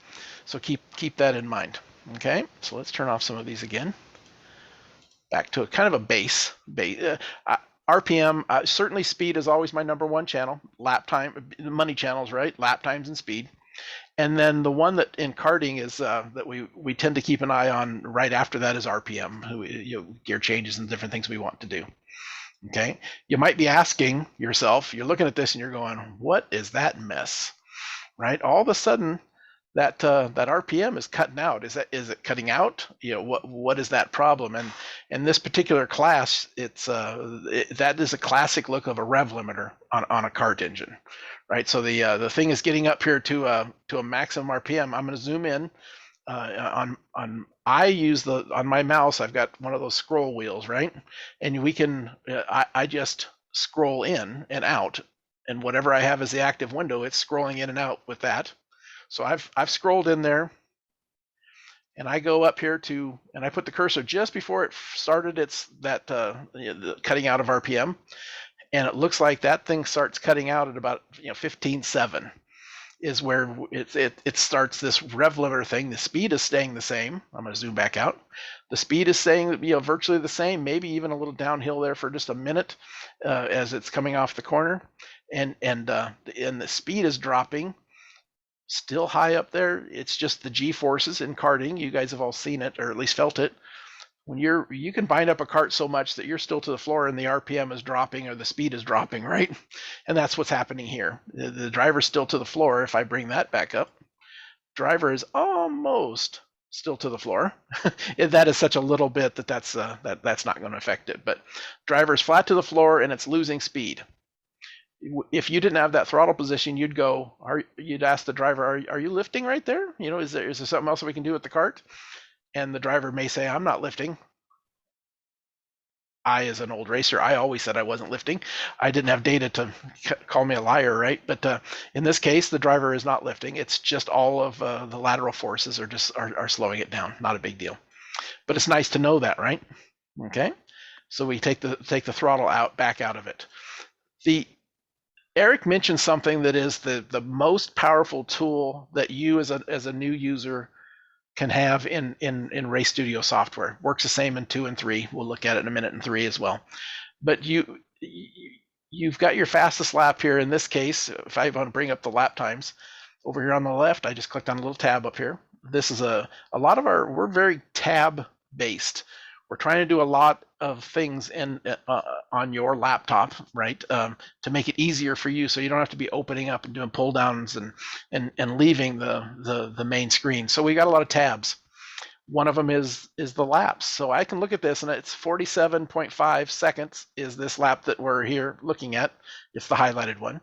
So keep that in mind. Okay, so let's turn off some of these again. Back to a kind of a base. RPM, certainly speed is always my number one channel. Lap time, money channels, right? Lap times and speed. And then the one that in karting is that we tend to keep an eye on right after that is RPM, gear changes and different things we want to do. Okay, you might be asking yourself, you're looking at this and you're going, what is that mess? Right? All of a sudden, that RPM is cutting out. Is it cutting out? What is that problem? And in this particular class, that is a classic look of a rev limiter on a kart engine, right? So the thing is getting up here to a maximum RPM. I'm going to zoom in on my mouse. I've got one of those scroll wheels, right? And we can I just scroll in and out, and whatever I have as the active window, it's scrolling in and out with that. So I've scrolled in there, and I go up here and I put the cursor just before it started the cutting out of RPM, and it looks like that thing starts cutting out at about 15.7 is where it starts this rev limiter thing. The speed is staying the same. I'm going to zoom back out. The speed is staying virtually the same, maybe even a little downhill there for just a minute as it's coming off the corner, and the speed is dropping. Still high up there. It's just the G forces in karting. You guys have all seen it, or at least felt it. When you can bind up a kart so much that you're still to the floor and the RPM is dropping or the speed is dropping, right? And that's what's happening here. The driver's still to the floor. If I bring that back up, driver is almost still to the floor. That is such a little bit that's not going to affect it. But driver's flat to the floor and it's losing speed. If you didn't have that throttle position, you'd ask the driver, are you lifting right there? Is there something else that we can do with the kart? And the driver may say, I'm not lifting. I, as an old racer, I always said I wasn't lifting. I didn't have data to call me a liar, right? But in this case, the driver is not lifting. It's just all of the lateral forces are slowing it down. Not a big deal. But it's nice to know that, right? Okay. So we take the throttle back out of it. Eric mentioned something that is the most powerful tool that you as a new user can have in Race Studio software. Works the same in 2 and 3. We'll look at it in a minute in 3 as well. But you've got your fastest lap here. In this case, if I want to bring up the lap times, over here on the left, I just clicked on a little tab up here. This is a lot of we're very tab based. We're trying to do a lot of things on your laptop, right? To make it easier for you, so you don't have to be opening up and doing pull downs and leaving the main screen. So we got a lot of tabs. One of them is the laps. So I can look at this, and it's 47.5 seconds is this lap that we're here looking at. It's the highlighted one,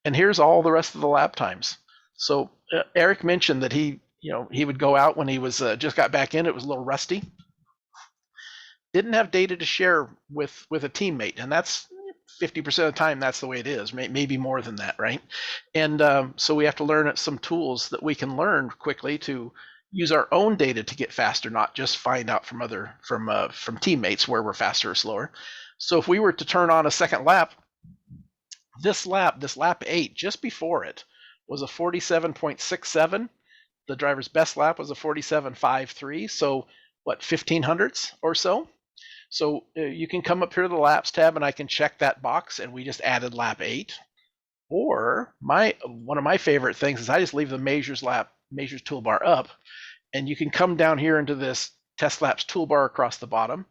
and here's all the rest of the lap times. So Eric mentioned that he would go out when he was just got back in. It was a little rusty. Didn't have data to share with a teammate, and that's 50% of the time. That's the way it is, maybe more than that, right? And so we have to learn some tools that we can learn quickly to use our own data to get faster, not just find out from teammates where we're faster or slower. So if we were to turn on a second lap, this lap 8, just before it, was a 47.67. The driver's best lap was a 47.53. So what, 1500ths or so? So you can come up here to the laps tab, and I can check that box, and we just added lap 8. Or one of my favorite things is I just leave the measures toolbar up, and you can come down here into this test laps toolbar across the bottom,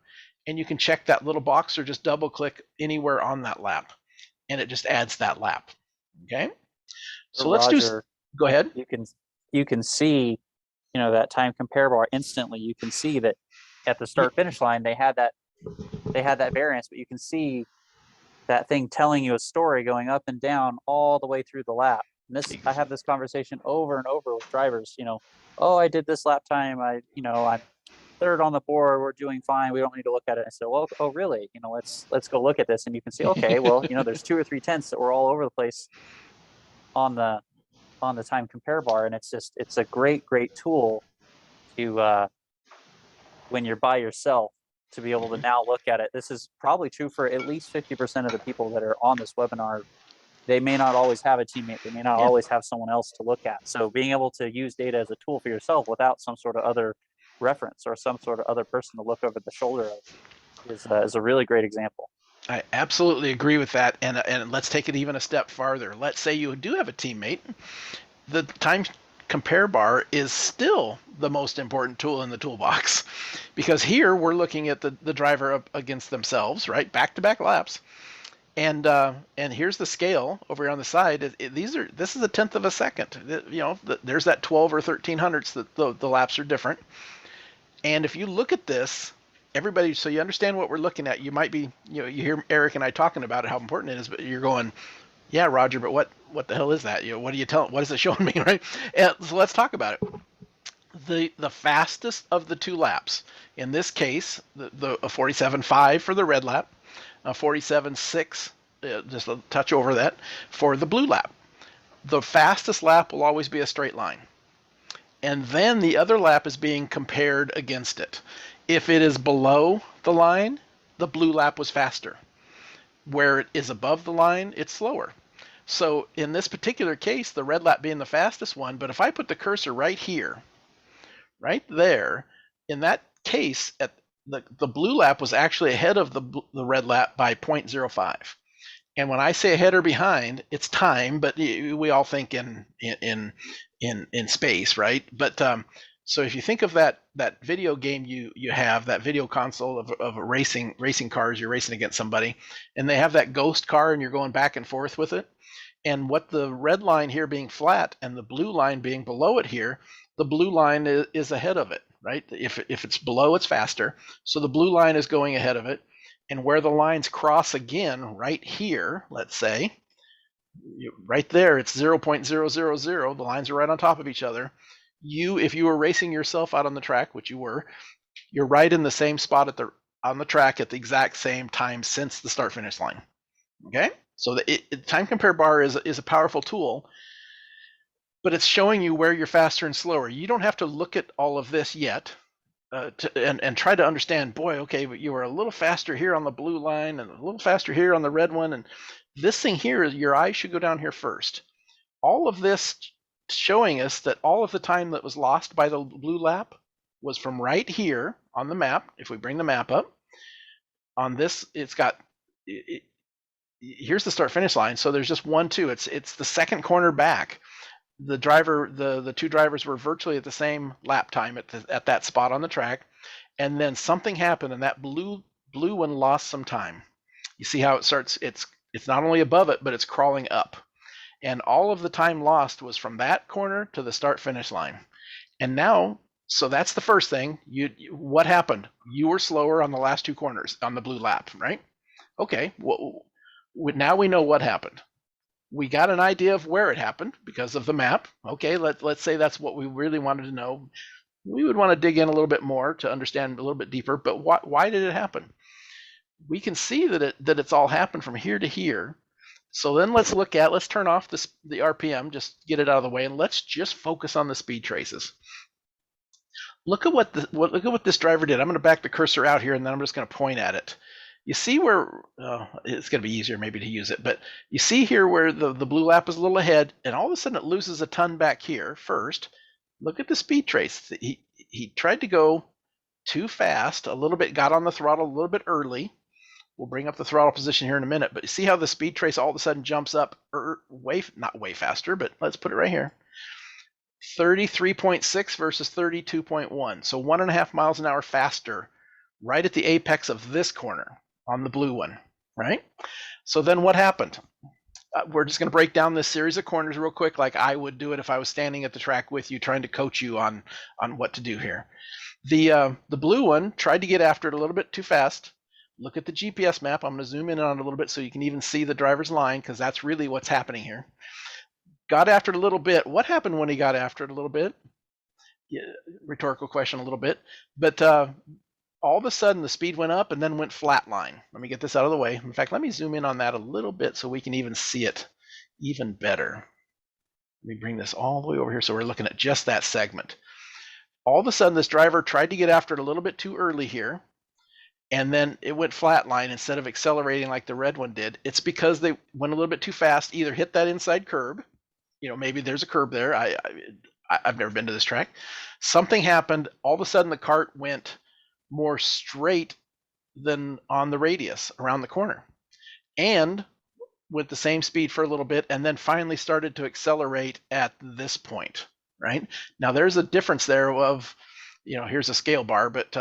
and you can check that little box or just double click anywhere on that lap, and it just adds that lap. Okay. So let's do. Roger, Go ahead. you can see, that time compare bar instantly. You can see that at the start finish line they had that variance, but you can see that thing telling you a story going up and down all the way through the lap. And I have this conversation over and over with drivers. Oh, I did this lap time. I'm third on the board. We're doing fine. We don't need to look at it. I said, well, oh really? Let's go look at this, and you can see, okay, well, there's 2 or 3 tenths that were all over the place on the time compare bar, and it's a great tool to when you're by yourself, to be able to now look at it. This is probably true for at least 50% of the people that are on this webinar. They may not always have a teammate. They may not always have someone else to look at. So being able to use data as a tool for yourself without some sort of other reference or some sort of other person to look over the shoulder of is a really great example. I absolutely agree with that, and let's take it even a step farther. Let's say you do have a teammate. The time compare bar is still the most important tool in the toolbox, because here we're looking at the driver up against themselves, right? Back-to-back laps. And here's the scale over here on the side. This is a tenth of a second. There's that 12 or 13 hundredths that the laps are different. And if you look at this, everybody, so you understand what we're looking at. You might be, you hear Eric and I talking about it, how important it is, but you're going, yeah, Roger, but what the hell is that? What are you telling? What is it showing me, right? And so let's talk about it. The fastest of the 2 laps, in this case, the 47.5 for the red lap, 47.6, just a touch over that, for the blue lap. The fastest lap will always be a straight line. And then the other lap is being compared against it. If it is below the line, the blue lap was faster. Where it is above the line, it's slower. So in this particular case, the red lap being the fastest one, but if I put the cursor right here, right there, in that case, at the blue lap was actually ahead of the red lap by 0.05. And when I say ahead or behind, it's time, but we all think in space, right? But so if you think of that video game you have, that video console of racing cars, you're racing against somebody, and they have that ghost car, and you're going back and forth with it. And what the red line here being flat and the blue line being below it here, the blue line is ahead of it, right? If it's below, it's faster. So the blue line is going ahead of it. And where the lines cross again, right here, let's say, right there, it's 0.000. The lines are right on top of each other. If you were racing yourself out on the track, which you were, you're right in the same spot on the track at the exact same time since the start finish line. Okay, so the time compare bar is a powerful tool, but it's showing you where you're faster and slower. You don't have to look at all of this yet. And try to understand, boy, okay, but you were a little faster here on the blue line and a little faster here on the red one. And this thing here, your eyes should go down here first. All of this showing us that all of the time that was lost by the blue lap was from right here on the map. If we bring the map up, on this, here's the start finish line. So there's just 1, 2. It's the second corner back. The 2 drivers were virtually at the same lap time at that spot on the track, and then something happened, and that blue one lost some time. You see how it starts? It's not only above it, but it's crawling up, and all of the time lost was from that corner to the start finish line. And now, so that's the first thing. What happened? You were slower on the last 2 corners on the blue lap, right? Okay. Now we know what happened. We got an idea of where it happened because of the map. Okay, let's say that's what we really wanted to know. We would want to dig in a little bit more to understand a little bit deeper, but why did it happen? We can see that it's all happened from here to here. So then let's turn off the RPM, just get it out of the way, and let's just focus on the speed traces. Look at what this driver did. I'm going to back the cursor out here, and then I'm just going to point at it. You see where it's going to be easier maybe to use it, but you see here where the blue lap is a little ahead, and all of a sudden it loses a ton back here first. Look at the speed trace. He tried to go too fast, a little bit, got on the throttle a little bit early. We'll bring up the throttle position here in a minute, but you see how the speed trace all of a sudden jumps up not way faster, but let's put it right here. 33.6 versus 32.1, so 1.5 miles an hour faster right at the apex of this corner on the blue one, right? So then what happened? We're just going to break down this series of corners real quick, like I would do it if I was standing at the track with you, trying to coach you on what to do here. The blue one tried to get after it a little bit too fast. Look at the GPS map. I'm going to zoom in on it a little bit so you can even see the driver's line, because that's really what's happening here. Got after it a little bit. What happened when he got after it a little bit? Yeah, rhetorical question a little bit. But all of a sudden the speed went up and then went flatline. Let me get this out of the way. In fact, let me zoom in on that a little bit so we can even see it even better. Let me bring this all the way over here so we're looking at just that segment. All of a sudden this driver tried to get after it a little bit too early here, and then it went flatline instead of accelerating like the red one did. It's because they went a little bit too fast, either hit that inside curb, maybe there's a curb there. I've never been to this track. Something happened. All of a sudden the cart went more straight than on the radius around the corner, and with the same speed for a little bit, and then finally started to accelerate at this point. Right now, there's a difference there of, here's a scale bar, but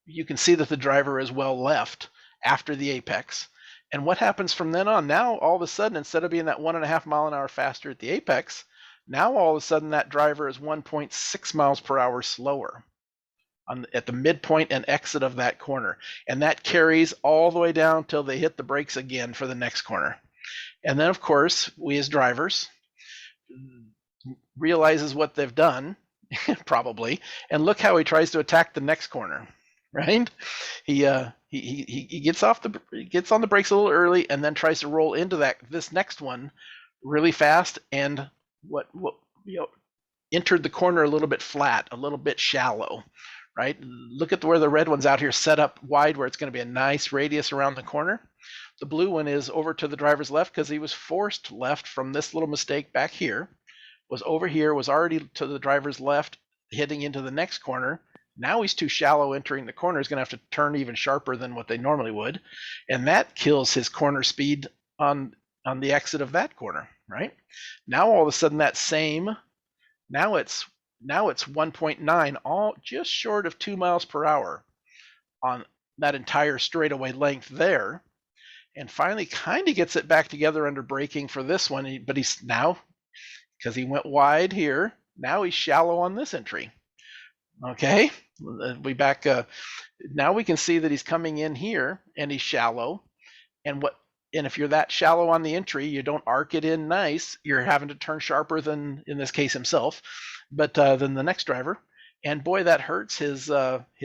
you can see that the driver is well left after the apex. And what happens from then on? Now, all of a sudden, instead of being that 1.5 mile an hour faster at the apex, now all of a sudden that driver is 1.6 miles per hour slower at the midpoint and exit of that corner. And that carries all the way down till they hit the brakes again for the next corner. And then, of course, we as drivers realizes what they've done, probably, and look how he tries to attack the next corner. Right? He gets on the brakes a little early and then tries to roll into this next one really fast, and what entered the corner a little bit flat, a little bit shallow. Right? Look at where the red one's out here set up wide, where it's going to be a nice radius around the corner. The blue one is over to the driver's left because he was forced left from this little mistake back here. Was over here, was already to the driver's left, heading into the next corner. Now he's too shallow entering the corner. He's going to have to turn even sharper than what they normally would. And that kills his corner speed on the exit of that corner, right? Now all of a sudden now it's 1.9, all just short of 2 miles per hour on that entire straightaway length there. And finally kind of gets it back together under braking for this one. But he's now, because he went wide here, now he's shallow on this entry. Okay, now we can see that he's coming in here and he's shallow. And if you're that shallow on the entry, you don't arc it in nice. You're having to turn sharper than, in this case, himself, but than the next driver. And boy, that hurts his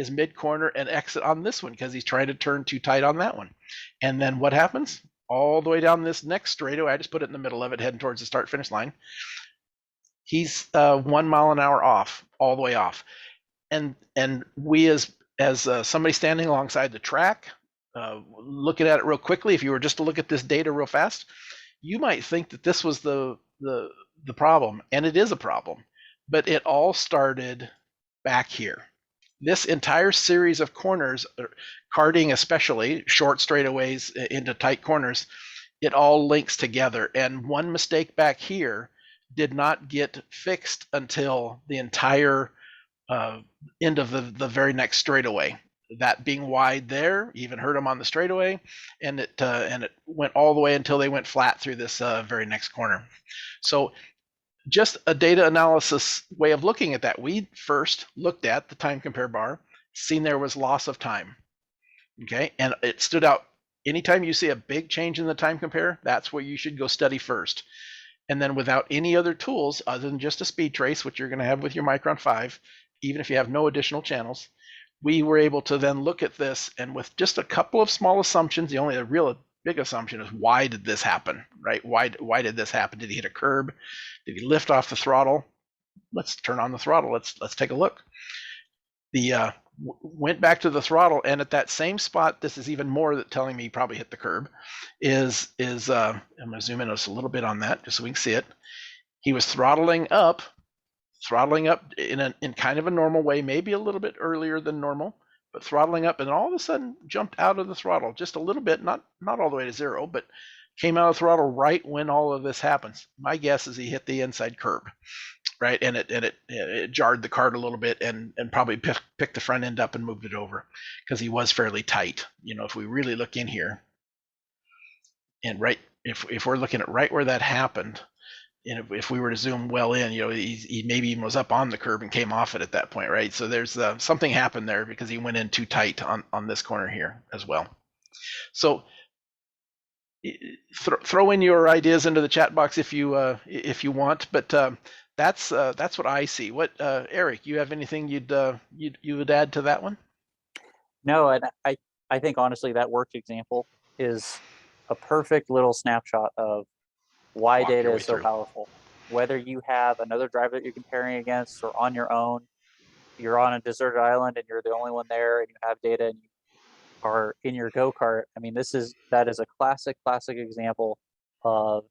mid corner and exit on this one, because he's trying to turn too tight on that one. And then what happens? All the way down this next straightaway, I just put it in the middle of it, heading towards the start finish line. He's 1 mile an hour off, all the way off. And we as somebody standing alongside the track, looking at it real quickly, if you were just to look at this data real fast, you might think that this was the problem, and it is a problem. But it all started back here. This entire series of corners, karting especially, short straightaways into tight corners, it all links together. And one mistake back here did not get fixed until the entire end of the very next straightaway. That being wide there even hurt him on the straightaway, and it went all the way until they went flat through this very next corner. So just a data analysis way of looking at that. We first looked at the time compare bar, seen there was loss of time. Okay, and it stood out. Anytime you see a big change in the time compare, that's where you should go study first. And then without any other tools other than just a speed trace, which you're going to have with your Micron 5, even if you have no additional channels, we were able to then look at this, and with just a couple of small assumptions, the only real big assumption is, why did this happen, right? Why did this happen? Did he hit a curb? Did he lift off the throttle? Let's turn on the throttle. Let's take a look. Went back to the throttle, and at that same spot, this is even more that telling me he probably hit the curb, is I'm going to zoom in just a little bit on that just so we can see it. He was throttling up in kind of a normal way, maybe a little bit earlier than normal, but throttling up, and all of a sudden jumped out of the throttle just a little bit, not all the way to zero, but came out of the throttle right when all of this happens. My guess is he hit the inside curb, right? And it jarred the cart a little bit, and probably picked the front end up and moved it over, because he was fairly tight. If we really look in here, and right if we're looking at right where that happened, and if we were to zoom well in, he maybe even was up on the curb and came off it at that point, right? So there's something happened there because he went in too tight on this corner here as well. So throw in your ideas into the chat box if you want, but that's what I see. What Eric, you have anything you would add to that one? No, and I think honestly that work example is a perfect little snapshot of why Walk data your way is so through. powerful. Whether you have another driver that you're comparing against or on your own, you're on a deserted island and you're the only one there and you have data and you are in your go-kart. I mean, that is a classic example of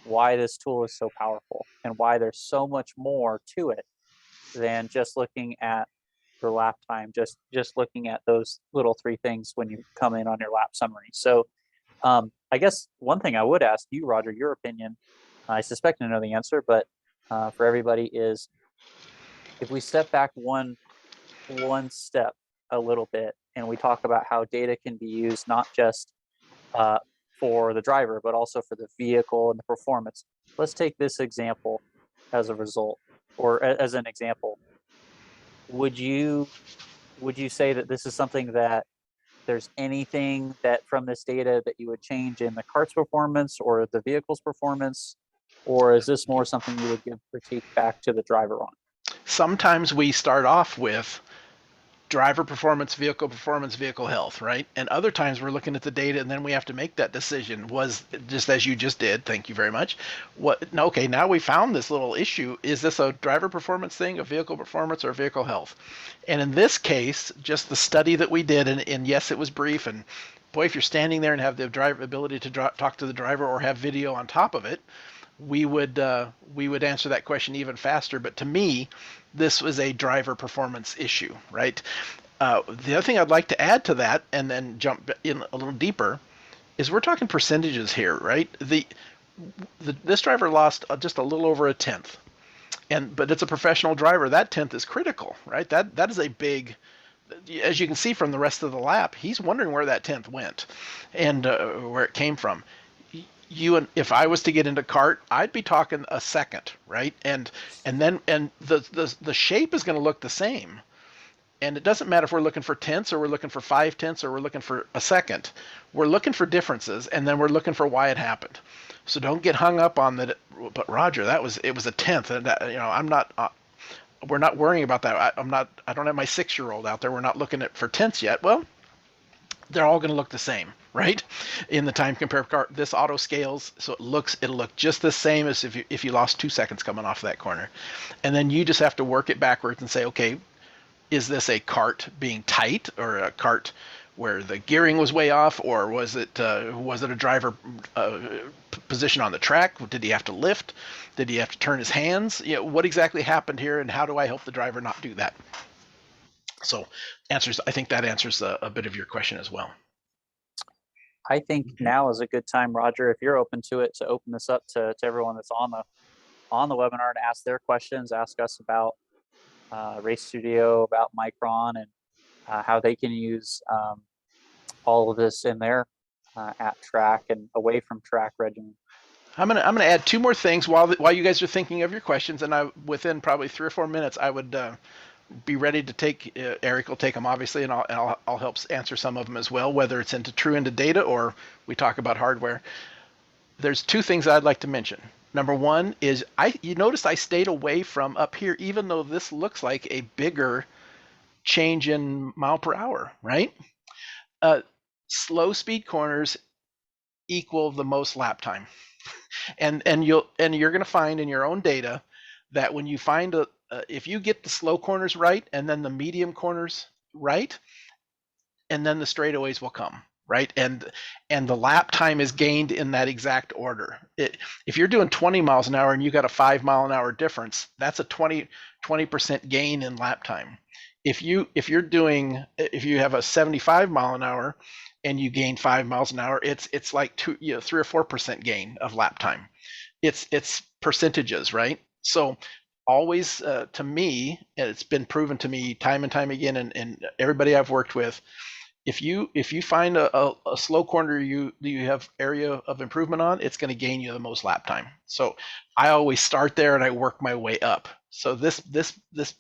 why this tool is so powerful and why there's so much more to it than just looking at your lap time, just looking at those little three things when you come in on your lap summary. So I guess one thing I would ask you, Roger, your opinion, I suspect I know the answer, but for everybody is if we step back one step a little bit and we talk about how data can be used not just uh, for the driver, but also for the vehicle and the performance. Let's take this example as a result, or as an example. Would you say that this is something that there's anything that from this data that you would change in the cart's performance or the vehicle's performance, or is this more something you would give critique back to the driver on? Sometimes we start off with driver performance, vehicle health, right? And other times we're looking at the data and then we have to make that decision. Was just as you just did, thank you very much. Okay, now we found this little issue. Is this a driver performance thing, a vehicle performance, or vehicle health? And in this case, just the study that we did, and yes, it was brief, and boy, if you're standing there and have the ability to talk to the driver or have video on top of it, we would answer that question even faster. But to me, this was a driver performance issue, right? The other thing I'd like to add to that, and then jump in a little deeper, is we're talking percentages here, right? This driver lost just a little over a tenth, but it's a professional driver. That tenth is critical, right? That is a big. As you can see from the rest of the lap, he's wondering where that tenth went, and where it came from. If I was to get into kart, I'd be talking a second, right? And the shape is going to look the same. And it doesn't matter if we're looking for tenths or we're looking for 5/10 or we're looking for a second. We're looking for differences, and then we're looking for why it happened. So don't get hung up on that. But Roger, it was a tenth, and I'm not. We're not worrying about that. I don't have my 6-year-old out there. We're not looking at for tenths yet. Well, they're all going to look the same, right? In the time compare kart, this auto scales, so it'll look just the same as if you lost 2 seconds coming off that corner. And then you just have to work it backwards and say, okay, is this a kart being tight, or a kart where the gearing was way off, or was it a driver position on the track? Did he have to lift? Did he have to turn his hands? What exactly happened here, and how do I help the driver not do that? So I think that answers a bit of your question as well. I think now is a good time, Roger, if you're open to it, to open this up to everyone that's on the webinar to ask their questions, ask us about Race Studio, about Micron, and how they can use all of this in their at track and away from track regimen. I'm gonna add 2 more things while you guys are thinking of your questions, and within probably 3 or 4 minutes I would be ready to take. Eric will take them obviously, and I'll help answer some of them as well, whether it's into data or we talk about hardware. There's 2 things I'd like to mention. Number one is you notice I stayed away from up here, even though this looks like a bigger change in mile per hour, right? Slow speed corners equal the most lap time. And you're going to find in your own data that when you find if you get the slow corners right and then the medium corners right, and then the straightaways will come, right? And the lap time is gained in that exact order. If you're doing 20 miles an hour and you got a 5 mile an hour difference, that's a 20% gain in lap time. If you have a 75 mile an hour and you gain 5 miles an hour, it's like 3 or 4% gain of lap time. It's percentages, right? So always, to me, and it's been proven to me time and time again, and everybody I've worked with, if you find a slow corner you have area of improvement on, it's going to gain you the most lap time. So I always start there and I work my way up. So this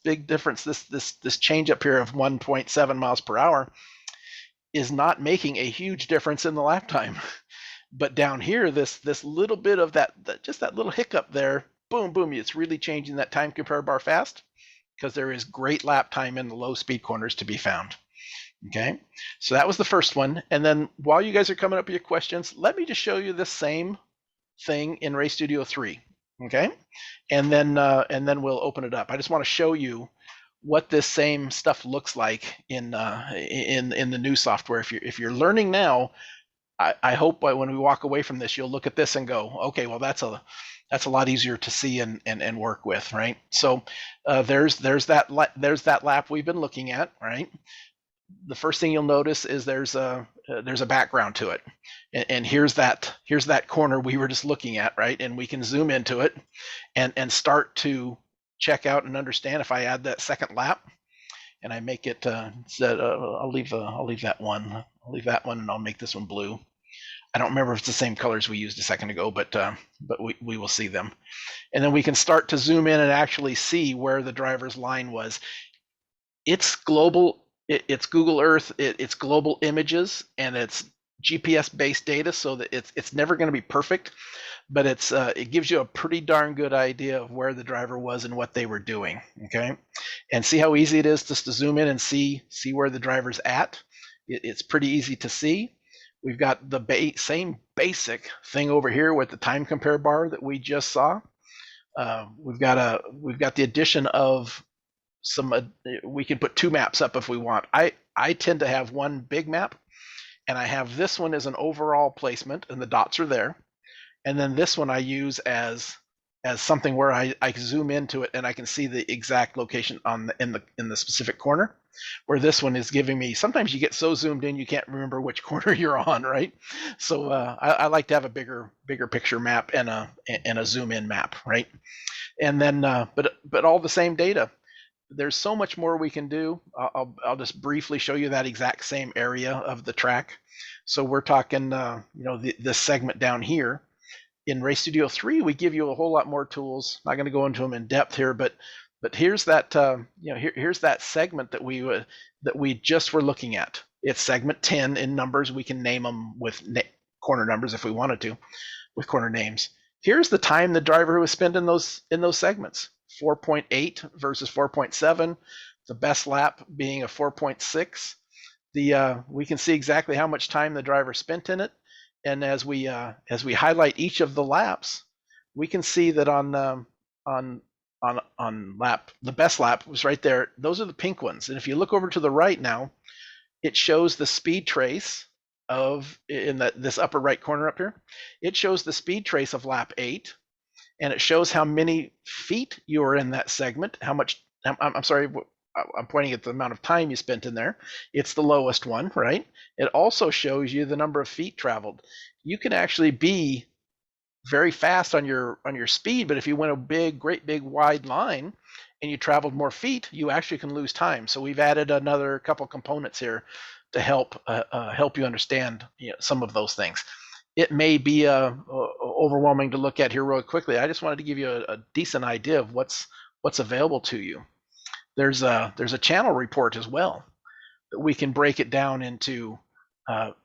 big difference, this change up here of 1.7 miles per hour is not making a huge difference in the lap time. But down here, this little bit of that just that little hiccup there, boom, boom, it's really changing that time compare bar fast, because there is great lap time in the low speed corners to be found. Okay, so that was the first one. And then while you guys are coming up with your questions, let me just show you the same thing in Race Studio 3. Okay, and then we'll open it up. I just want to show you what this same stuff looks like in the new software. If you're learning now, I hope when we walk away from this, you'll look at this and go, okay, well that's a lot easier to see and work with, right? So there's that lap we've been looking at, right? The first thing you'll notice is there's a background to it, and here's that corner we were just looking at, right? And we can zoom into it and start to check out and understand. If I add that second lap and I make it I'll leave that one. I'll leave that one and I'll make this one blue. I don't remember if it's the same colors we used a second ago, but we will see them. And then we can start to zoom in and actually see where the driver's line was. It's global. It's Google Earth. It's global images, and it's GPS-based data, so that it's never going to be perfect, but it gives you a pretty darn good idea of where the driver was and what they were doing. Okay, and see how easy it is just to zoom in and see where the driver's at. It's pretty easy to see. We've got the same basic thing over here with the time compare bar that we just saw. We've got the addition of some. We can put two maps up if we want. I tend to have one big map, and I have this one as an overall placement, and the dots are there. And then this one I use as something where I zoom into it and I can see the exact location in the specific corner. Where this one is giving me, sometimes you get so zoomed in you can't remember which corner you're on, right? So I like to have a bigger picture map and a zoom in map, right? And then but all the same data. There's so much more we can do. I'll just briefly show you that exact same area of the track. So we're talking this segment down here. In Race Studio 3, we give you a whole lot more tools. Not going to go into them in depth here, but here's that here's that segment that we just were looking at. It's segment 10 in numbers. We can name them with corner numbers if we wanted to, with corner names. Here's the time the driver was spent in those segments: 4.8 versus 4.7. The best lap being a 4.6. We can see exactly how much time the driver spent in it. And as we highlight each of the laps, we can see that on lap, the best lap was right there. Those are the pink ones. And if you look over to the right now, it shows the speed trace of, in this upper right corner up here, it shows the speed trace of lap 8, and it shows how many feet you were in that segment. How much? I'm sorry. I'm pointing at the amount of time you spent in there. It's the lowest one, right? It also shows you the number of feet traveled. You can actually be very fast on your speed, but if you went a great big wide line and you traveled more feet, you actually can lose time. So we've added another couple components here to help you understand some of those things. It may be overwhelming to look at here real quickly. I just wanted to give you a decent idea of what's available to you. There's a channel report as well that we can break it down into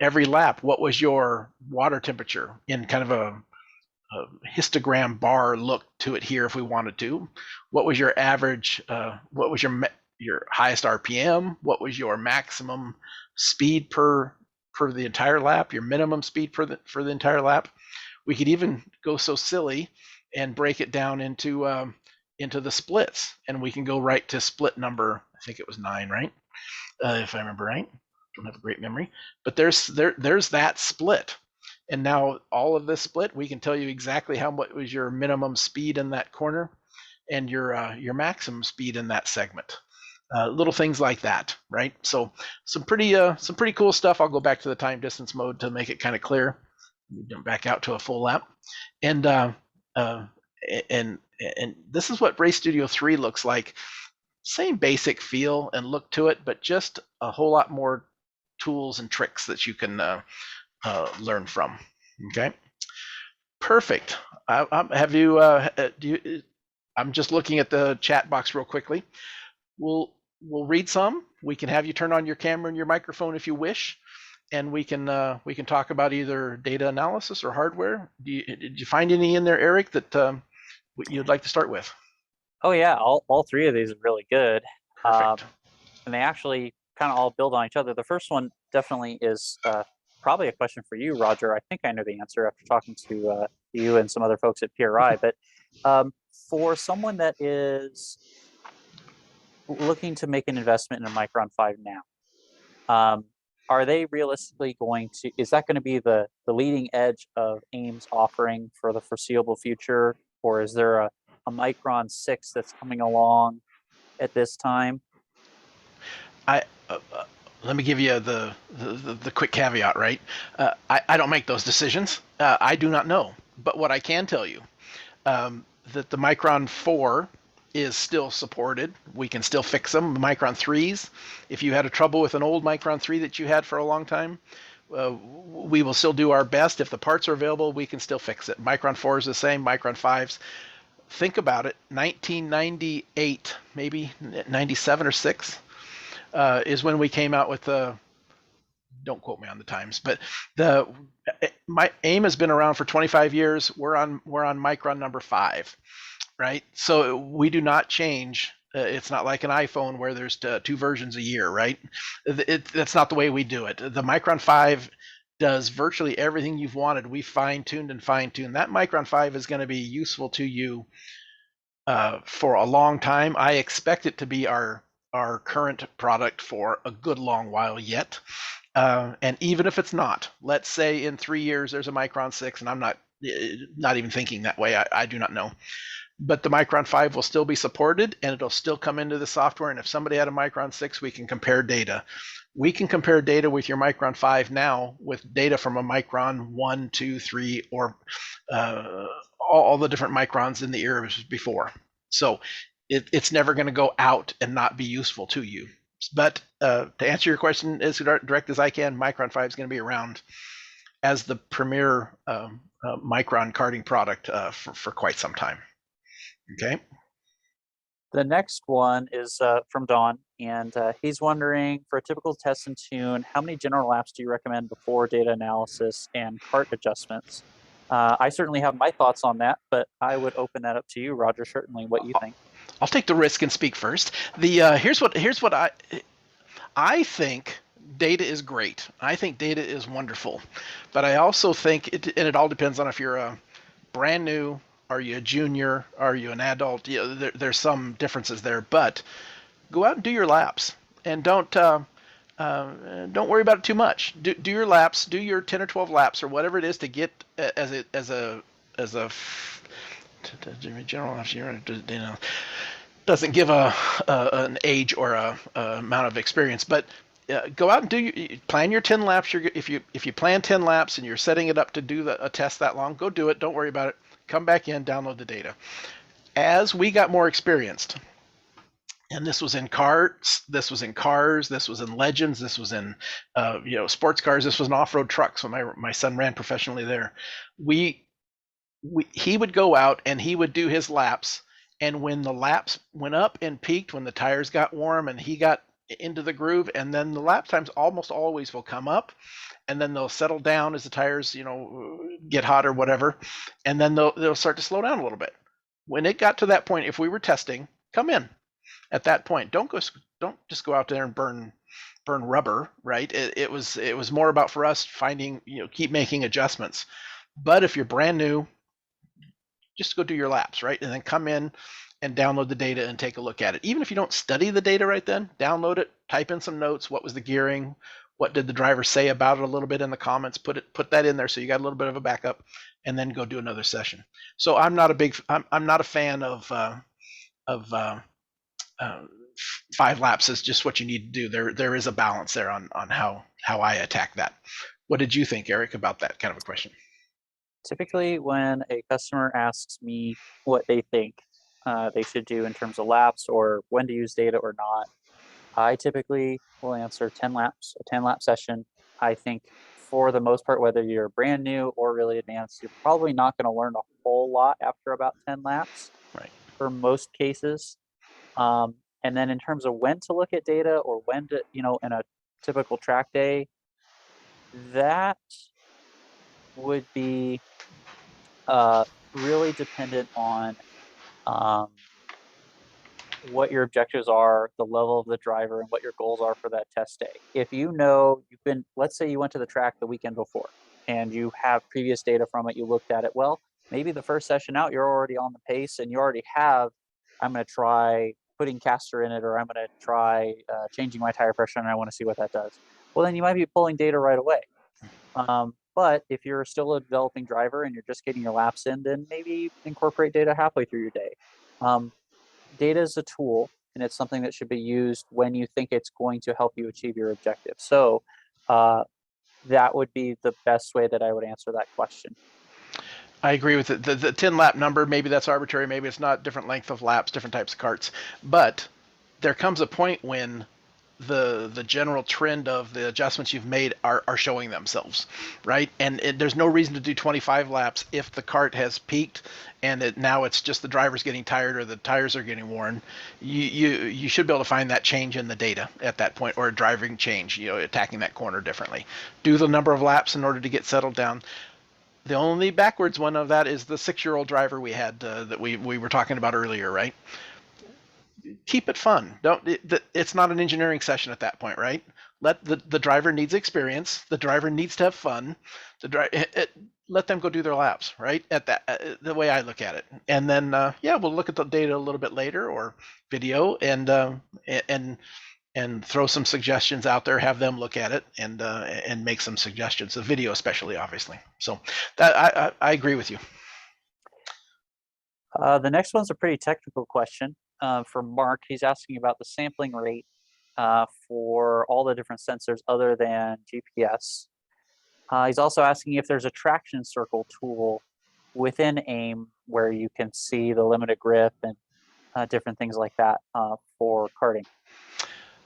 every lap. What was your water temperature in kind of a histogram bar look to it here if we wanted to? What was your average? What was your highest RPM? What was your maximum speed per the entire lap? Your minimum speed for the entire lap? We could even go so silly and break it down into the splits, and we can go right to split number. I think it was 9, right? If I remember right. Don't have a great memory, but there's that split. And now all of this split, we can tell you exactly what was your minimum speed in that corner and your maximum speed in that segment. Little things like that, right? So some pretty cool stuff. I'll go back to the time distance mode to make it kind of clear. We jump back out to a full lap, and this is what Race Studio 3 looks like. Same basic feel and look to it, but just a whole lot more tools and tricks that you can learn from. Okay, perfect. Have you? Do you? I'm just looking at the chat box real quickly. We'll read some. We can have you turn on your camera and your microphone if you wish, and we can talk about either data analysis or hardware. Did you find any in there, Eric, that you'd like to start with? Oh yeah, all three of these are really good. Perfect. And they actually kind of all build on each other. The first one definitely is probably a question for you, Roger. I think I know the answer after talking to you and some other folks at PRI. But for someone that is looking to make an investment in a Micron 5 now, are they realistically going to, is that going to be the leading edge of AIM's offering for the foreseeable future? Or is there a Micron 6 that's coming along at this time? I Let me give you the quick caveat, right? I don't make those decisions. I do not know. But what I can tell you, that the Micron 4 is still supported. We can still fix them. Micron 3s, if you had a trouble with an old Micron 3 that you had for a long time, we will still do our best. If the parts are available, we can still fix it. Micron 4 is the same. Micron 5s. Think about it. 1998, maybe 97 or 6, is when we came out with the. Don't quote me on the times, but my AIM has been around for 25 years. We're on Micron number 5, right? So we do not change. It's not like an iPhone where there's 2 versions a year, right? That's not the way we do it. The Micron 5 does virtually everything you've wanted. We fine-tuned and fine-tuned. That Micron 5 is going to be useful to you for a long time. I expect it to be our current product for a good long while yet. And even if it's not, let's say in 3 years there's a Micron 6, and I'm not even thinking that way. I do not know. But the Micron 5 will still be supported, and it'll still come into the software. And if somebody had a Micron 6, we can compare data. We can compare data with your Micron 5 now with data from a Micron 1, 2, 3, or all the different Microns in the eras before. So it's never going to go out and not be useful to you. But to answer your question as direct as I can, Micron 5 is going to be around as the premier Micron karting product for quite some time. Okay. The next one is from Don, and he's wondering, for a typical test and tune, how many general laps do you recommend before data analysis and kart adjustments? I certainly have my thoughts on that, but I would open that up to you, Roger. Certainly, what you think. I'll take the risk and speak first. Here's what I think. Data is great. I think data is wonderful, but I also think and it all depends on if you're a brand new, are you a junior, are you an adult. There's some differences there, but go out and do your laps, and don't worry about it too much. Do your laps, do your 10 or 12 laps or whatever it is to get as a general laps. Doesn't give an age or a amount of experience, but go out and plan your 10 laps. If you plan 10 laps and you're setting it up to do a test that long, go do it. Don't worry about it. Come back in, download the data. As we got more experienced, and this was in karts, this was in cars, this was in legends, this was in sports cars, this was in off-road trucks when my son ran professionally there. He would go out and he would do his laps, and when the laps went up and peaked, when the tires got warm and he got into the groove, and then the lap times almost always will come up, and then they'll settle down as the tires get hot or whatever, and then they'll start to slow down a little bit. When it got to that point, if we were testing, come in at that point. Don't just go out there and burn rubber, right? It was more about, for us, finding, keep making adjustments. But if you're brand new, just go do your laps, right? And then come in and download the data and take a look at it. Even if you don't study the data right then, download it, type in some notes. What was the gearing? What did the driver say about it a little bit in the comments? Put that in there so you got a little bit of a backup, and then go do another session. So I'm not a fan of 5 laps is just what you need to do. There is a balance there on how I attack that. What did you think, Eric, about that kind of a question? Typically, when a customer asks me what they think they should do in terms of laps or when to use data or not, I typically will answer 10 laps, a 10 lap session. I think for the most part, whether you're brand new or really advanced, you're probably not going to learn a whole lot after about 10 laps Right. for most cases. And then in terms of when to look at data or when to, in a typical track day, that would be really dependent on um, what your objectives are, the level of the driver, and what your goals are for that test day. If you know you've been, let's say you went to the track the weekend before and you have previous data from it, you looked at it, well, maybe the first session out, you're already on the pace and you already have, I'm going to try putting caster in it, or I'm going to try changing my tire pressure and I want to see what that does. Well, then you might be pulling data right away. But if you're still a developing driver and you're just getting your laps in, then maybe incorporate data halfway through your day. Data is a tool, and it's something that should be used when you think it's going to help you achieve your objective. So that would be the best way that I would answer that question. I agree with it. The 10 lap number, maybe that's arbitrary, maybe it's not, different length of laps, different types of carts. But there comes a point when the general trend of the adjustments you've made are showing themselves, right? And there's no reason to do 25 laps if the cart has peaked and now it's just the driver's getting tired or the tires are getting worn. You should be able to find that change in the data at that point, or a driving change, attacking that corner differently. Do the number of laps in order to get settled down. The only backwards one of that is the 6-year-old driver we had that we were talking about earlier, right? Keep it fun. It's not an engineering session at that point, right? Let the driver needs experience. The driver needs to have fun. Let them go do their laps, right? At that, the way I look at it, and then we'll look at the data a little bit later or video, and throw some suggestions out there. Have them look at it and make some suggestions. The video, especially, obviously. So that I agree with you. The next one's a pretty technical question for Mark. He's asking about the sampling rate for all the different sensors other than GPS. He's also asking if there's a traction circle tool within AIM where you can see the limited grip and different things like that for karting.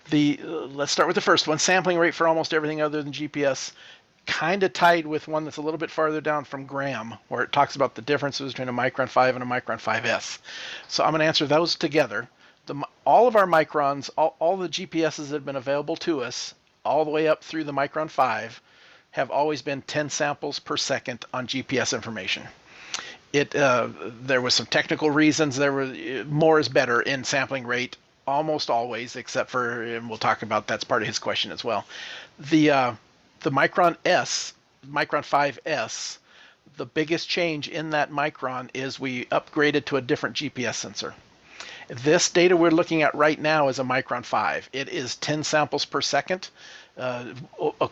Let's start with the first one. Sampling rate for almost everything other than GPS, kind of tied with one that's a little bit farther down from Graham, where it talks about the differences between a Micron 5 and a Micron 5S. So I'm going to answer those together. All of our Microns, all the GPSs that have been available to us, all the way up through the Micron 5, have always been 10 samples per second on GPS information. There was some technical reasons. There were more is better in sampling rate almost always, except for, and we'll talk about that's part of his question as well. The Micron 5S, the biggest change in that Micron is we upgraded to a different GPS sensor. This data we're looking at right now is a Micron 5. It is 10 samples per second. A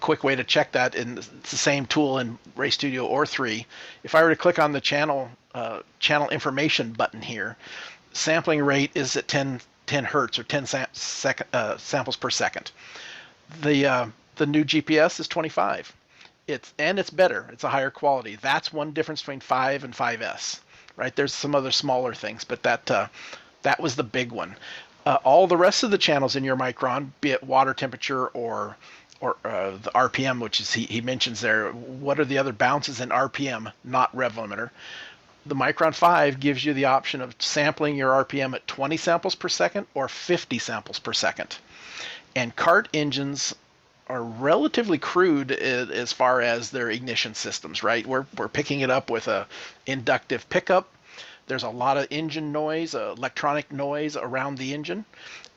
quick way to check that, and it's the same tool in Race Studio or 3. If I were to click on the channel information button here, sampling rate is at 10 hertz or 10 samples per second. The new GPS is 25. It's better. It's a higher quality. That's one difference between 5 and 5S. Right? There's some other smaller things, but that was the big one. All the rest of the channels in your Micron, be it water temperature or the RPM, which is he mentions there. What are the other bounces in RPM, not rev limiter? The Micron 5 gives you the option of sampling your RPM at 20 samples per second or 50 samples per second. And kart engines are relatively crude as far as their ignition systems, right? We're picking it up with a inductive pickup. There's a lot of engine noise, electronic noise around the engine.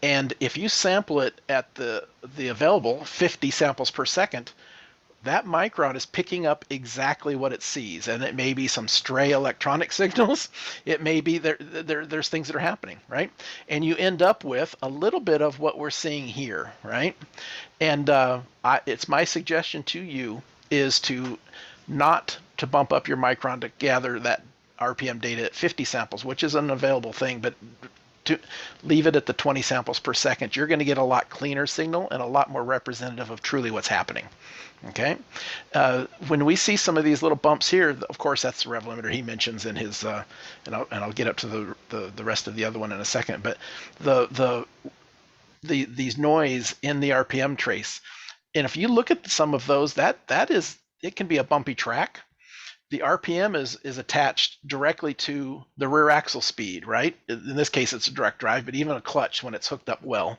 And if you sample it at the available 50 samples per second, that Micron is picking up exactly what it sees. And it may be some stray electronic signals. It may be there's things that are happening, right? And you end up with a little bit of what we're seeing here, right? And it's my suggestion to you is to not to bump up your Micron to gather that RPM data at 50 samples, which is an available thing, but to leave it at the 20 samples per second, you're going to get a lot cleaner signal and a lot more representative of truly what's happening. Okay, when we see some of these little bumps here, of course that's the rev limiter he mentions in his, and I'll get up to the rest of the other one in a second. But the these noise in the RPM trace. And if you look at some of those, it can be a bumpy track. The RPM is attached directly to the rear axle speed, right? In this case, it's a direct drive, but even a clutch, when it's hooked up well,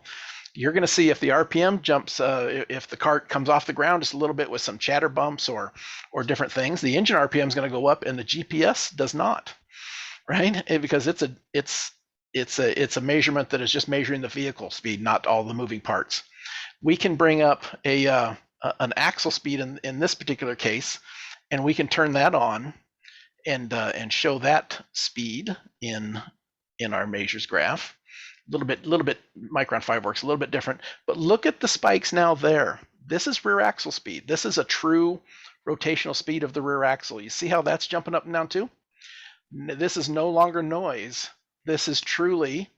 you're going to see if the RPM jumps, if the cart comes off the ground just a little bit with some chatter bumps or different things, the engine RPM is going to go up, and the GPS does not, right? Because it's a measurement that is just measuring the vehicle speed, not all the moving parts. We can bring up an axle speed in this particular case, and we can turn that on and show that speed in our measures graph. A little bit Micron 5 works a little bit different, but look at the spikes now there. This is rear axle speed. This is a true rotational speed of the rear axle. You see how that's jumping up and down too? This is no longer noise. This is truly,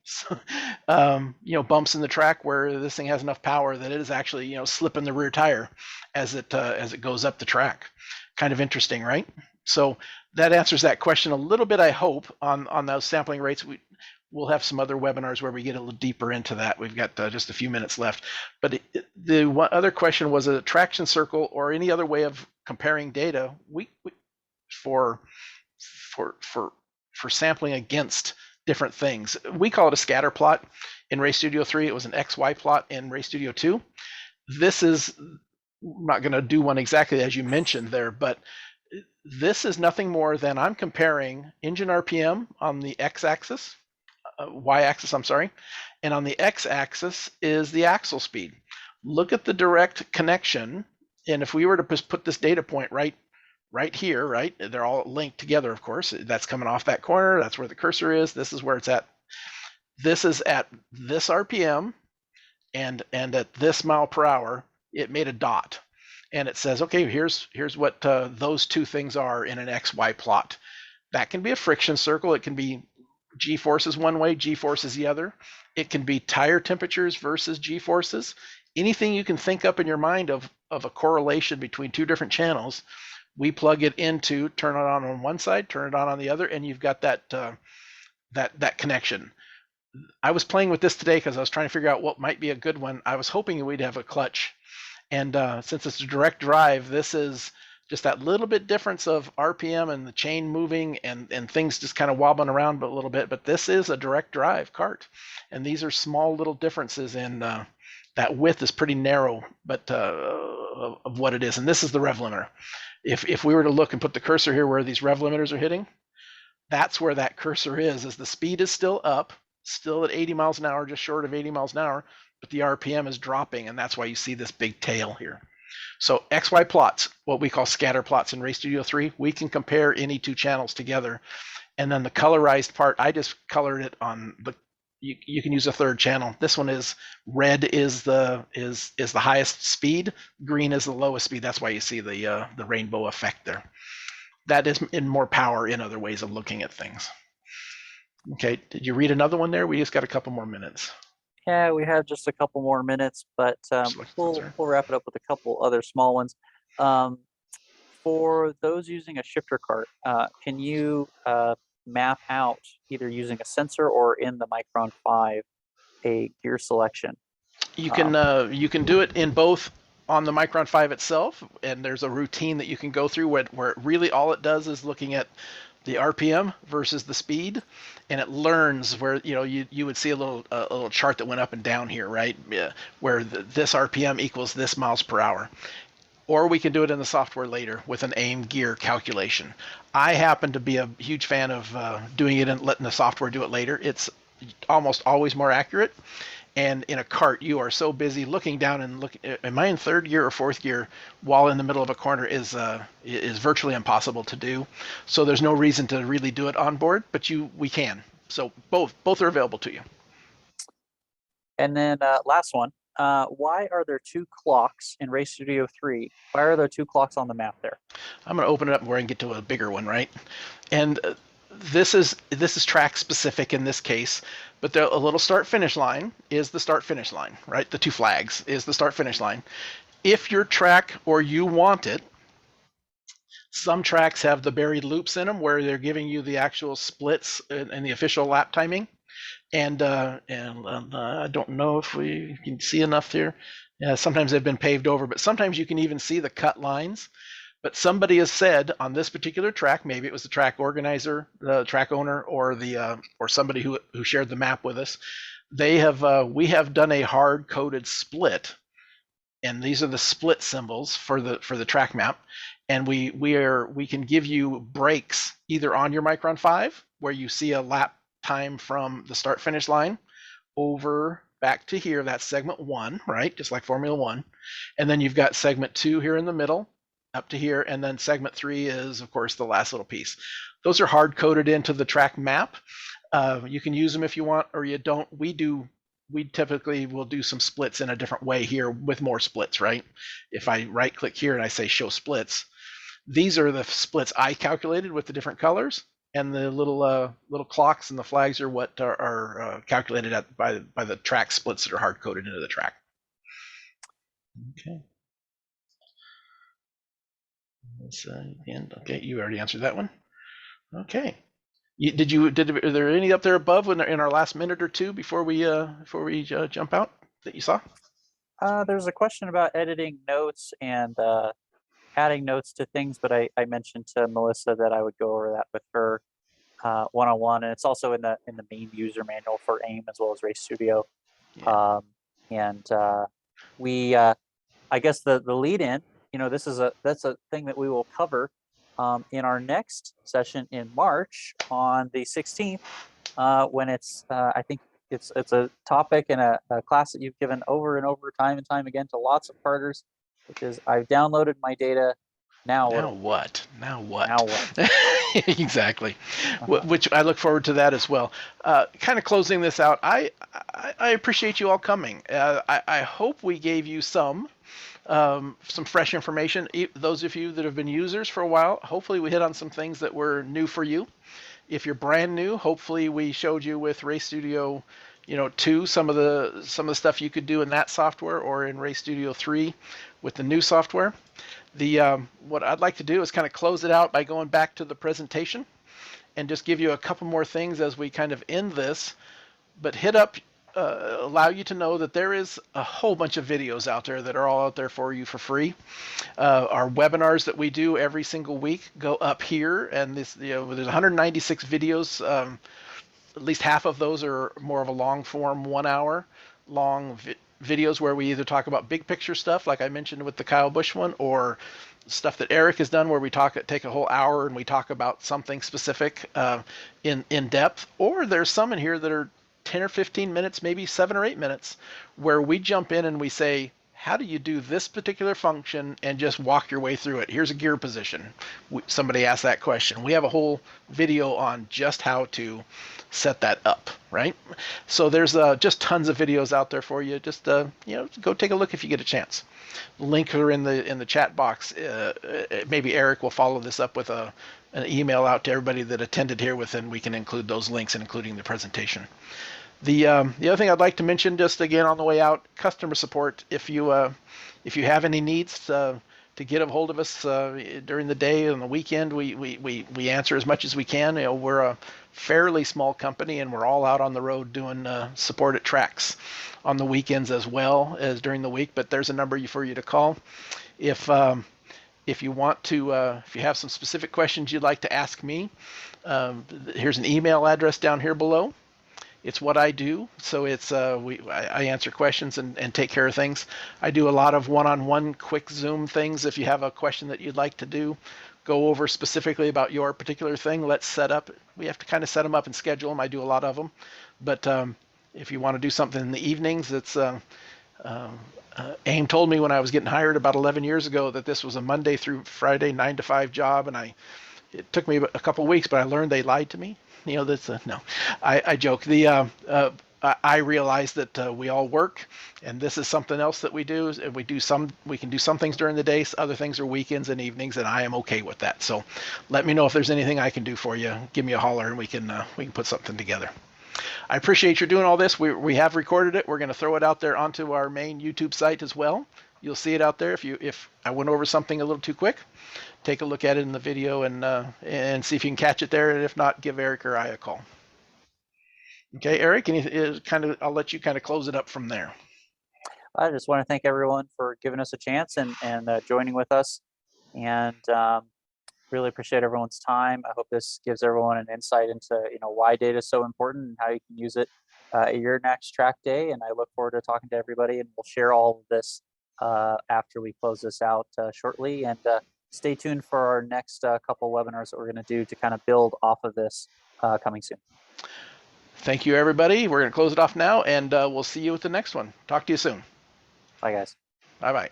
bumps in the track where this thing has enough power that it is actually, slipping the rear tire as it goes up the track. Kind of interesting, right? So that answers that question a little bit, I hope, on those sampling rates. We'll have some other webinars where we get a little deeper into that. We've got just a few minutes left. But the one other question was a traction circle or any other way of comparing data for sampling against different things. We call it a scatter plot in Race Studio 3. It was an XY plot in Race Studio 2. This is, I'm not going to do one exactly as you mentioned there, but this is nothing more than I'm comparing engine RPM on the x-axis, y-axis, I'm sorry, and on the x-axis is the axle speed. Look at the direct connection, and if we were to put this data point right here, right, they're all linked together, of course. That's coming off that corner. That's where the cursor is. This is where it's at. This is at this RPM, and at this mile per hour, it made a dot. And it says, okay, here's what those two things are in an XY plot. That can be a friction circle. It can be G-forces one way, G-forces the other. It can be tire temperatures versus G-forces. Anything you can think up in your mind of a correlation between two different channels, we plug it into, turn it on one side, turn it on the other, and you've got that connection. I was playing with this today because I was trying to figure out what might be a good one. I was hoping we'd have a clutch. And since it's a direct drive, this is just that little bit difference of RPM and the chain moving and things just kind of wobbling around a little bit. But this is a direct drive kart. And these are small little differences in that width is pretty narrow, but of what it is. And this is the rev limiter. If we were to look and put the cursor here where these rev limiters are hitting, that's where that cursor is the speed is still up, still at 80 miles an hour, just short of 80 miles an hour, but the RPM is dropping, and that's why you see this big tail here. So XY plots, what we call scatter plots in Race Studio 3, we can compare any two channels together. And then the colorized part, I just colored it on the, you can use a third channel. This one is red is the highest speed, green is the lowest speed. That's why you see the rainbow effect there. That is in more power in other ways of looking at things. Okay, did you read another one there? We just got a couple more minutes. Yeah, we have just a couple more minutes, but we'll wrap it up with a couple other small ones. For those using a shifter cart, can you map out, either using a sensor or in the Micron 5, a gear selection? You can do it in both on the Micron 5 itself, and there's a routine that you can go through where really all it does is looking at the RPM versus the speed, and it learns where you would see a little chart that went up and down here, right? Where this RPM equals this miles per hour. Or we can do it in the software later with an aim gear calculation. I happen to be a huge fan of doing it and letting the software do it later. It's almost always more accurate. And in a cart, you are so busy looking down and looking. Am I in third gear or fourth gear while in the middle of a corner is virtually impossible to do. So there's no reason to really do it on board, but we can. So both are available to you. And then last one. Why are there two clocks in Race Studio 3? Why are there two clocks on the map there? I'm going to open it up where I can get to a bigger one, right? And this is track specific in this case, but a little start finish line is the start finish line, right? The two flags is the start finish line. If your track or you want it, some tracks have the buried loops in them where they're giving you the actual splits and the official lap timing. And I don't know if we can see enough here. Yeah, sometimes they've been paved over, but sometimes you can even see the cut lines. But somebody has said on this particular track, maybe it was the track organizer, the track owner, or the or somebody who shared the map with us. They have we have done a hard coded split, and these are the split symbols for the track map. And we can give you breaks either on your Micron 5, where you see a lap time from the start finish line over back to here. That's segment 1, right? Just like Formula 1. And then you've got segment 2 here in the middle up to here, and then segment 3 is of course the last little piece. Those are hard coded into the track map. You can use them if you want, or you don't. We typically will do some splits in a different way here with more splits, right? If I right click here and I say show splits, these are the splits I calculated with the different colors, and the little clocks and the flags are what are calculated by the track splits that are hard coded into the track. Okay. Okay, you already answered that one. Okay. Are there any up there above in our last minute or two before we jump out that you saw? There's a question about editing notes and adding notes to things, but I mentioned to Melissa that I would go over that with her one-on-one, and it's also in the main user manual for AIM as well as Race Studio. Yeah. And we, I guess the lead in, that's a thing that we will cover in our next session in March on the 16th, when it's I think it's a topic and a class that you've given over and over time and time again to lots of karters, which is I've downloaded my data. Now what? Now what? Exactly. Which I look forward to that as well. Kind of closing this out, I appreciate you all coming. I hope we gave you some fresh information. Those of you that have been users for a while, hopefully we hit on some things that were new for you. If you're brand new, hopefully we showed you with Race Studio 2 some of the stuff you could do in that software, or in Race Studio 3 with the new software. What I'd like to do is kind of close it out by going back to the presentation and just give you a couple more things as we kind of end this, but allow you to know that there is a whole bunch of videos out there that are all out there for you for free. Our webinars that we do every single week go up here, and there's 196 videos. At least half of those are more of a long form, 1 hour long videos where we either talk about big picture stuff like I mentioned with the Kyle Busch one, or stuff that Eric has done where we take a whole hour and we talk about something specific in depth. Or there's some in here that are 10 or 15 minutes, maybe 7 or 8 minutes, where we jump in and we say, how do you do this particular function, and just walk your way through it. Here's a gear position. Somebody asked that question. We have a whole video on just how to set that up, right? So there's just tons of videos out there for you. Just go take a look if you get a chance. Link are in the chat box. Maybe Eric will follow this up with an email out to everybody that attended here with, and we can include those links, including the presentation. The other thing I'd like to mention, just again on the way out, customer support. If you have any needs to get a hold of us during the day and the weekend, we answer as much as we can. We're a fairly small company, and we're all out on the road doing support at tracks on the weekends as well as during the week. But there's a number for you to call if you want to. If you have some specific questions you'd like to ask me, here's an email address down here below. It's what I do. So it's I answer questions and take care of things. I do a lot of one-on-one quick Zoom things. If you have a question that you'd like to go over specifically about your particular thing, let's set up. We have to kind of set them up and schedule them. I do a lot of them. But if you want to do something in the evenings, it's AIM told me when I was getting hired about 11 years ago that this was a Monday through Friday 9 to 5 job, and it took me a couple of weeks, but I learned they lied to me. That's no, I joke. I realize that we all work, and this is something else that we do. And we can do some things during the day, other things are weekends and evenings, and I am okay with that. So let me know if there's anything I can do for you. Give me a holler, and we can put something together. I appreciate you doing all this. We have recorded it. We're going to throw it out there onto our main YouTube site as well. You'll see it out there. If I went over something a little too quick, take a look at it in the video and see if you can catch it there. And if not, give Eric or I a call. Okay, Eric, I'll let you kind of close it up from there. I just want to thank everyone for giving us a chance and joining with us, and really appreciate everyone's time. I hope this gives everyone an insight into why data is so important and how you can use it at your next track day. And I look forward to talking to everybody, and we'll share all of this after we close this out shortly. And stay tuned for our next couple webinars that we're going to do to kind of build off of this coming soon. Thank you, everybody. We're going to close it off now, and we'll see you with the next one. Talk to you soon. Bye, guys. Bye-bye.